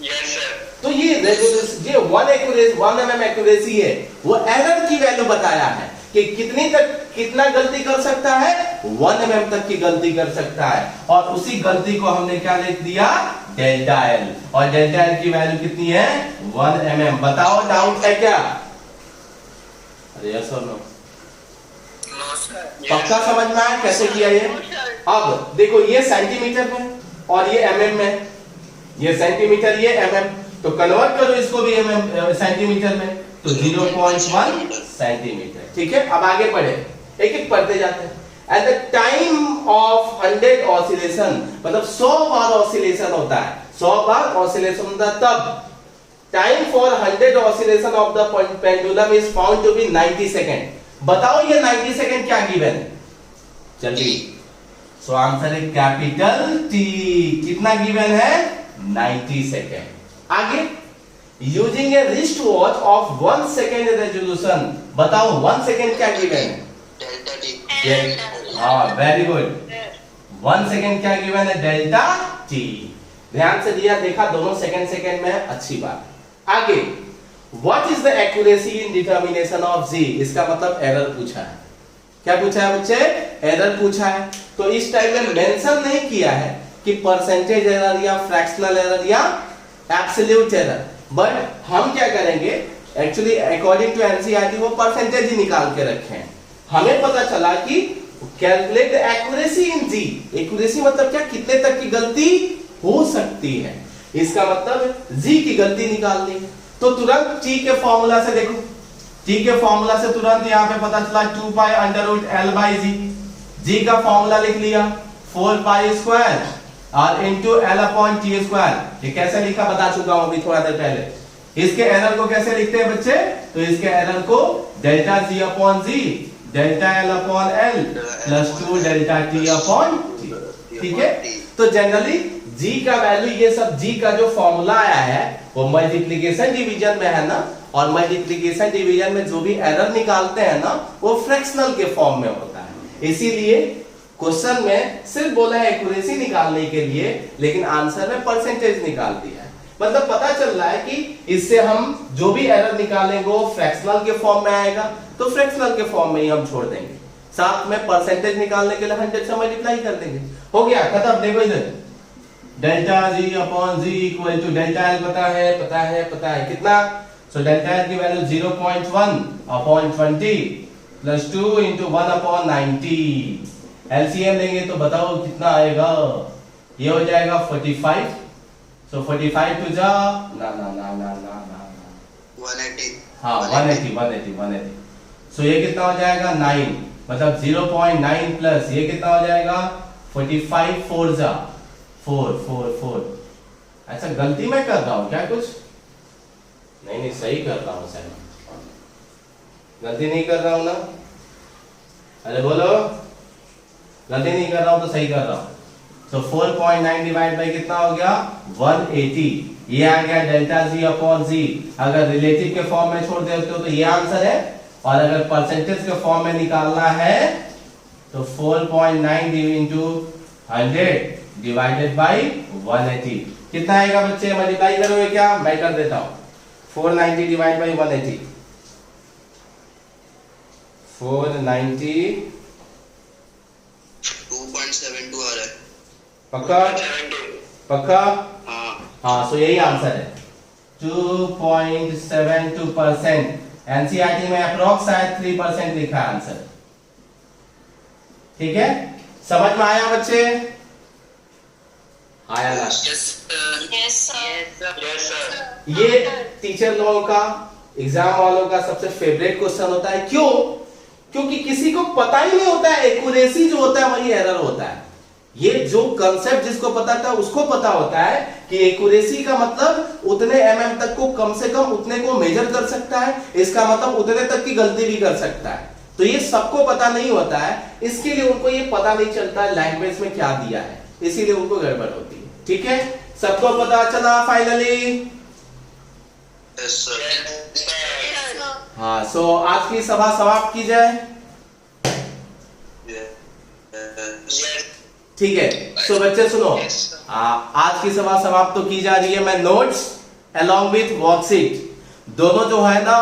Yes sir. तो ये रेजोल्यूशन, ये 1 mm एक्यूरेसी है, वो एरर की वैल्यू बताया है कि कितना गलती कर सकता है, 1 mm तक की गलती कर सकता है. और उसी गलती को हमने क्या लिख दिया, डेल्टा एल. और डेल्टा एल की वैल्यू कितनी है, 1 mm. बताओ डाउट है क्या? अरे यस और नो? पक्का समझ में आया कैसे किया ये? अब देखो ये सेंटीमीटर में और ये mm में. ये सेंटीमीटर, ये mm. तो कन्वर्ट करो इसको भी सेंटीमीटर में, तो 0.1 सेंटीमीटर. ठीक है, अब आगे बढ़े, एक एक पढ़ते जाते हैं. At the time of 100 oscillation, मतलब 100 बार ऑसिलेशन होता है, 100 बार ऑसिलेशन होता है तब. Time for 100 oscillation of the pendulum is found to be 90 second. बताओ ये 90 सेकेंड क्या गिवन है, जल्दी. सो आंसर है कैपिटल टी. कितना गिवन है, 90 सेकेंड. आगे using a wrist watch of 1 second resolution. बताओ 1 सेकेंड क्या गिवन है, डेल्टा टी. हाँ वेरी गुड. 1 सेकेंड क्या गिवन है, डेल्टा टी. ध्यान से दिया, देखा, दोनों सेकेंड में, अच्छी बात. आगे what is the accuracy in determination of g, इसका मतलब एरर पूछा है। क्या पूछा है बच्चे? एरर पूछा है। तो इस टाइम में मेंशन नहीं किया है कि परसेंटेज एरर या फ्रैक्शनल एरर या एब्सोल्यूट एरर, बट हम क्या करेंगे, एक्चुअली अकॉर्डिंग टू एनसीईआरटी वो परसेंटेज ही निकाल के रखे हैं। हमें पता चला कि calculate accuracy in G, accuracy मतलब क्या, कितने तक की गलती हो सकती है, इसका मतलब जी की गलती निकालनी है। तो तुरंत टी के फॉर्मूला से देखो, टी के फॉर्मूला से तुरंत यहाँ पे पता चला 2 pi under root l by g, g का फॉर्मूला लिख लिया 4 पाई स्क्वायर और into l upon t square. ये कैसे लिखा बता चुका हूं अभी थोड़ा देर पहले। इसके एरर को कैसे लिखते हैं बच्चे? तो इसके एरर को डेल्टा जी upon g delta l upon l plus 2 delta t upon t. ठीक है, तो जनरली जी का वैल्यू, ये सब जी का जो फॉर्मूला आया है वो मल्टीप्लिकेशन डिवीजन में है ना, और मल्टीप्लिकेशन डिवीजन में जो भी एरर निकालते हैं ना वो फ्रैक्शनल के फॉर्म में होता है। इसीलिए क्वेश्चन में सिर्फ बोला है एक्यूरेसी निकालने के लिए, लेकिन आंसर में परसेंटेज निकाल दिया है। मतलब पता चल रहा है कि इससे हम जो भी एरर निकालेंगे वो फ्रैक्शनल के फॉर्म में आएगा, तो फ्रैक्शनल के फॉर्म में ही हम छोड़ देंगे, साथ में परसेंटेज निकालने के लिए 100 से मल्टीप्लाई कर देंगे। हो गया, खत्म। देखो इधर delta ji upon G equal to delta L पता है कितना, सो डेल्टा एल की value 0.1 upon 20 plus 2 into 1 upon 90। LCM लेंगे तो बताओ कितना आएगा, ये हो जाएगा 45। सो 45 टू जा ना 180, हाँ 180। सो ये कितना हो जाएगा 9, मतलब 0.9 प्लस ये कितना हो जाएगा 45 4 जा 4। अच्छा गलती मैं कर रहा हूं क्या कुछ? नहीं सही कर रहा हूं सर, गलती नहीं कर रहा हूं ना? अरे बोलो, गलती नहीं कर रहा हूं तो सही कर रहा हूं। तो 4.9 डिवाइड बाई कितना हो गया 180, ये आ गया डेल्टा जी अपॉन जी। अगर रिलेटिव के फॉर्म में छोड़ देते हो तो ये आंसर है, और अगर परसेंटेज के फॉर्म में निकालना है तो 4.9 इंटू 100 डिवाइडेड बाई 180 कितना आएगा बच्चे? मल्टीप्लाई करोगे क्या? मैं कर देता हूं। 490 डिवाइड बाई 180, 490 2.72 आ रहा है। पक्का? हाँ हाँ, सो यही आंसर है 2.72%। एनसीईआरटी में अप्रोक्स शायद 3% लिखा है आंसर। ठीक है, समझ में आया बच्चे? आया ना? Yes, sir. ये टीचर लोगों का, एग्जाम वालों का सबसे फेवरेट क्वेश्चन होता है। क्यों? क्योंकि किसी को पता ही नहीं होता है एक्यूरेसी जो होता है वही एरर होता है। ये जो कंसेप्ट जिसको पता था उसको पता होता है कि एक्यूरेसी का मतलब उतने mm तक को कम से कम उतने को मेजर कर सकता है, इसका मतलब उतने तक की गलती भी कर सकता है। तो ये सबको पता नहीं होता है, इसके लिए उनको ये पता नहीं चलता है लैंग्वेज में क्या दिया है, इसीलिए उनको गड़बड़ होती है। ठीक है, सबको पता चला फाइनली? Yes sir. हाँ, सो आज की सभा समाप्त की जाए। ठीक है, सो बच्चे सुनो, आज की सभा समाप्त तो की जा रही है। मैं नोट्स अलोंग विथ वर्कशीट दोनों जो है ना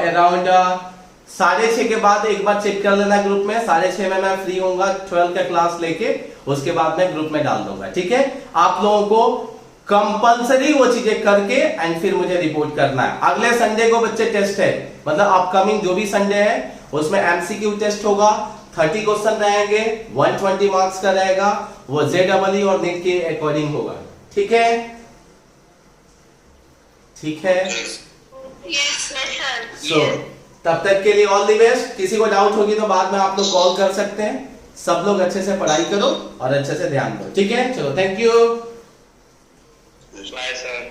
अराउंड 6:30 के बाद एक बार चेक कर लेना ग्रुप में। 6:30 में मैं फ्री होऊंगा 12 का क्लास लेके, उसके बाद मैं ग्रुप में डाल दूंगा। ठीक है, आप लोगों को कंपलसरी वो चीजें करके एंड फिर मुझे रिपोर्ट करना है। अगले संडे को बच्चे टेस्ट है, मतलब अपकमिंग जो भी संडे है उसमें एमसीक्यू टेस्ट होगा। 30 क्वेश्चन रहेंगे, 120 मार्क्स का रहेगा, वो जेईई और नीट के अकॉर्डिंग होगा। ठीक है? ठीक है, Yes, sir. सो तब तक के लिए ऑल द बेस्ट। किसी को डाउट होगी तो बाद में आप लोग कॉल कर सकते हैं। सब लोग अच्छे से पढ़ाई करो और अच्छे से ध्यान दो। ठीक है, चलो, थैंक यू।